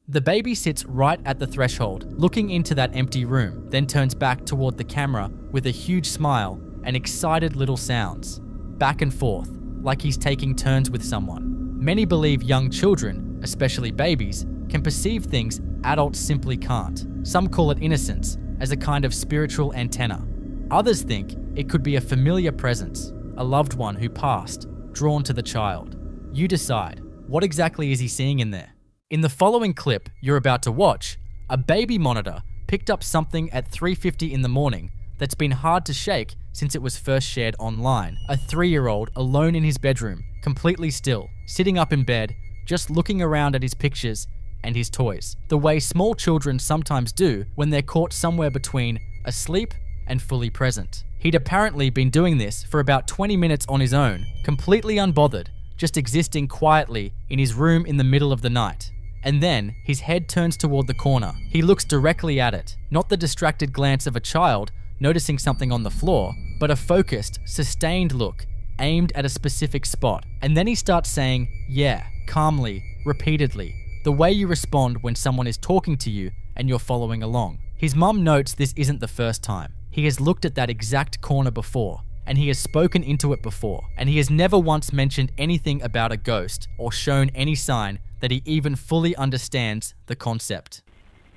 The baby sits right at the threshold, looking into that empty room, then turns back toward the camera with a huge smile and excited little sounds, back and forth, like he's taking turns with someone. Many believe young children, especially babies, can perceive things adults simply can't. Some call it innocence, as a kind of spiritual antenna. Others think it could be a familiar presence, a loved one who passed, drawn to the child. You decide, what exactly is he seeing in there? In the following clip you're about to watch, a baby monitor picked up something at 3:50 in the morning that's been hard to shake since it was first shared online. A 3-year-old alone in his bedroom, completely still, sitting up in bed, just looking around at his pictures and his toys, the way small children sometimes do when they're caught somewhere between asleep and fully present. He'd apparently been doing this for about 20 minutes on his own, completely unbothered, just existing quietly in his room in the middle of the night. And then his head turns toward the corner. He looks directly at it, not the distracted glance of a child noticing something on the floor, but a focused, sustained look aimed at a specific spot. And then he starts saying, yeah, calmly, repeatedly, the way you respond when someone is talking to you and you're following along. His mum notes this isn't the first time. He has looked at that exact corner before, and he has spoken into it before, and he has never once mentioned anything about a ghost or shown any sign that he even fully understands the concept.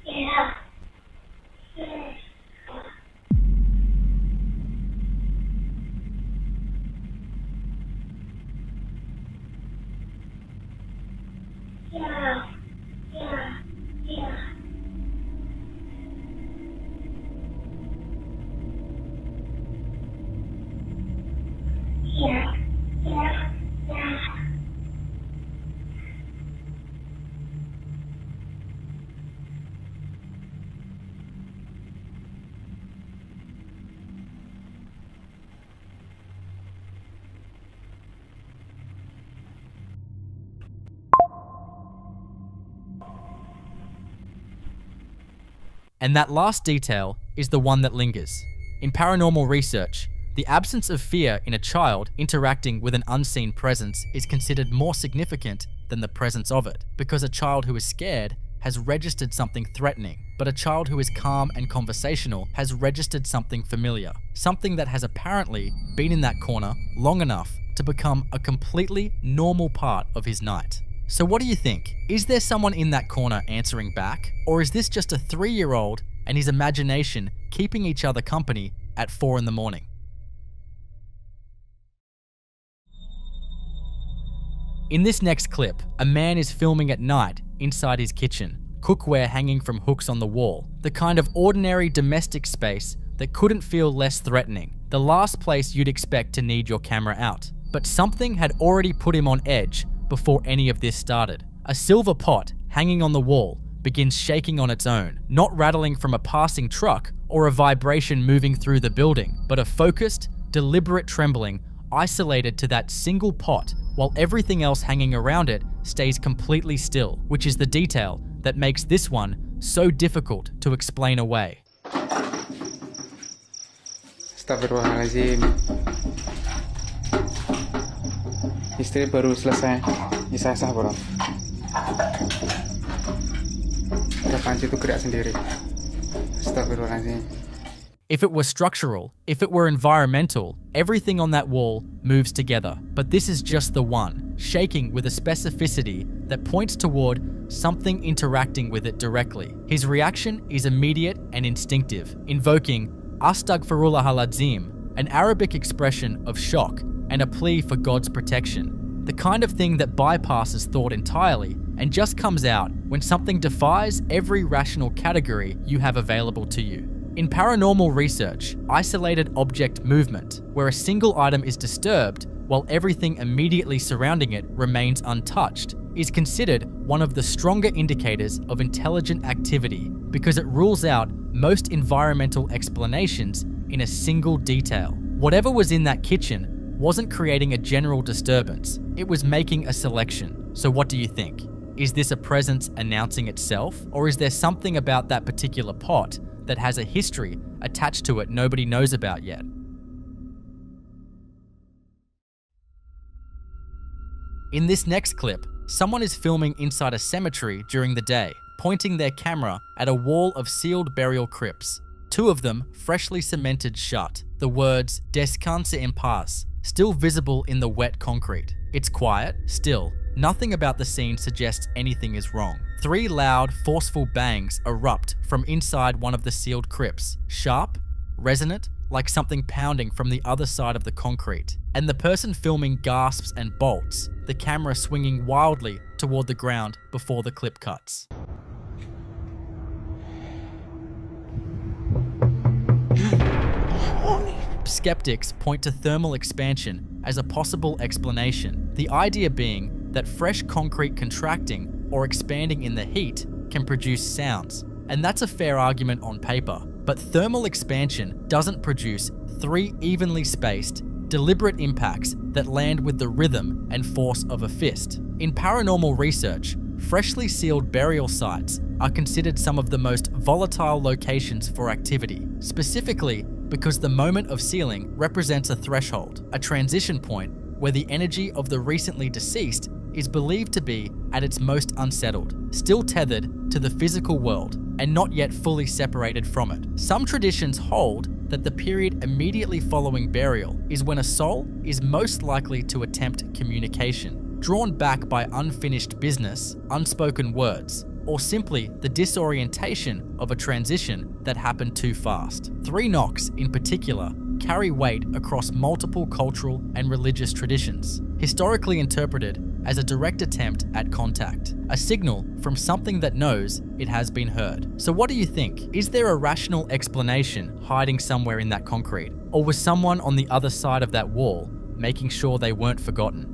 Yeah. Yeah. Yeah. Yeah. Yeah. Yeah. Yeah. And that last detail is the one that lingers. In paranormal research, the absence of fear in a child interacting with an unseen presence is considered more significant than the presence of it, because a child who is scared has registered something threatening, but a child who is calm and conversational has registered something familiar, something that has apparently been in that corner long enough to become a completely normal part of his night. So what do you think? Is there someone in that corner answering back? Or is this just a 3-year-old and his imagination keeping each other company at 4 in the morning? In this next clip, a man is filming at night inside his kitchen, cookware hanging from hooks on the wall, the kind of ordinary domestic space that couldn't feel less threatening, the last place you'd expect to need your camera out. But something had already put him on edge before any of this started. A silver pot hanging on the wall begins shaking on its own, not rattling from a passing truck or a vibration moving through the building, but a focused, deliberate trembling isolated to that single pot, while everything else hanging around it stays completely still, which is the detail that makes this one so difficult to explain away. Astagfirullahaladzim. Istri baru selesai isah-isah bro. Udah panci itu gerak sendiri. Astagfirullahaladzim. If it were structural, if it were environmental, everything on that wall moves together. But this is just the one, shaking with a specificity that points toward something interacting with it directly. His reaction is immediate and instinctive, invoking Astagfirullahaladzim, an Arabic expression of shock and a plea for God's protection. The kind of thing that bypasses thought entirely and just comes out when something defies every rational category you have available to you. In paranormal research, isolated object movement, where a single item is disturbed while everything immediately surrounding it remains untouched, is considered one of the stronger indicators of intelligent activity because it rules out most environmental explanations in a single detail. Whatever was in that kitchen wasn't creating a general disturbance, it was making a selection. So what do you think? Is this a presence announcing itself, or is there something about that particular pot that has a history attached to it nobody knows about yet? In this next clip, someone is filming inside a cemetery during the day, pointing their camera at a wall of sealed burial crypts. Two of them freshly cemented shut, the words "Descanse en paz" still visible in the wet concrete. It's quiet, still. Nothing about the scene suggests anything is wrong. 3 loud, forceful bangs erupt from inside one of the sealed crypts, sharp, resonant, like something pounding from the other side of the concrete. And the person filming gasps and bolts, the camera swinging wildly toward the ground before the clip cuts. Skeptics point to thermal expansion as a possible explanation, the idea being that fresh concrete contracting or expanding in the heat can produce sounds. And that's a fair argument on paper, but thermal expansion doesn't produce 3 evenly spaced, deliberate impacts that land with the rhythm and force of a fist. In paranormal research, freshly sealed burial sites are considered some of the most volatile locations for activity, specifically because the moment of sealing represents a threshold, a transition point where the energy of the recently deceased is believed to be at its most unsettled, still tethered to the physical world and not yet fully separated from it. Some traditions hold that the period immediately following burial is when a soul is most likely to attempt communication, drawn back by unfinished business, unspoken words, or simply the disorientation of a transition that happened too fast. 3 knocks, in particular, carry weight across multiple cultural and religious traditions, historically interpreted as a direct attempt at contact, a signal from something that knows it has been heard. So what do you think? Is there a rational explanation hiding somewhere in that concrete? Or was someone on the other side of that wall making sure they weren't forgotten?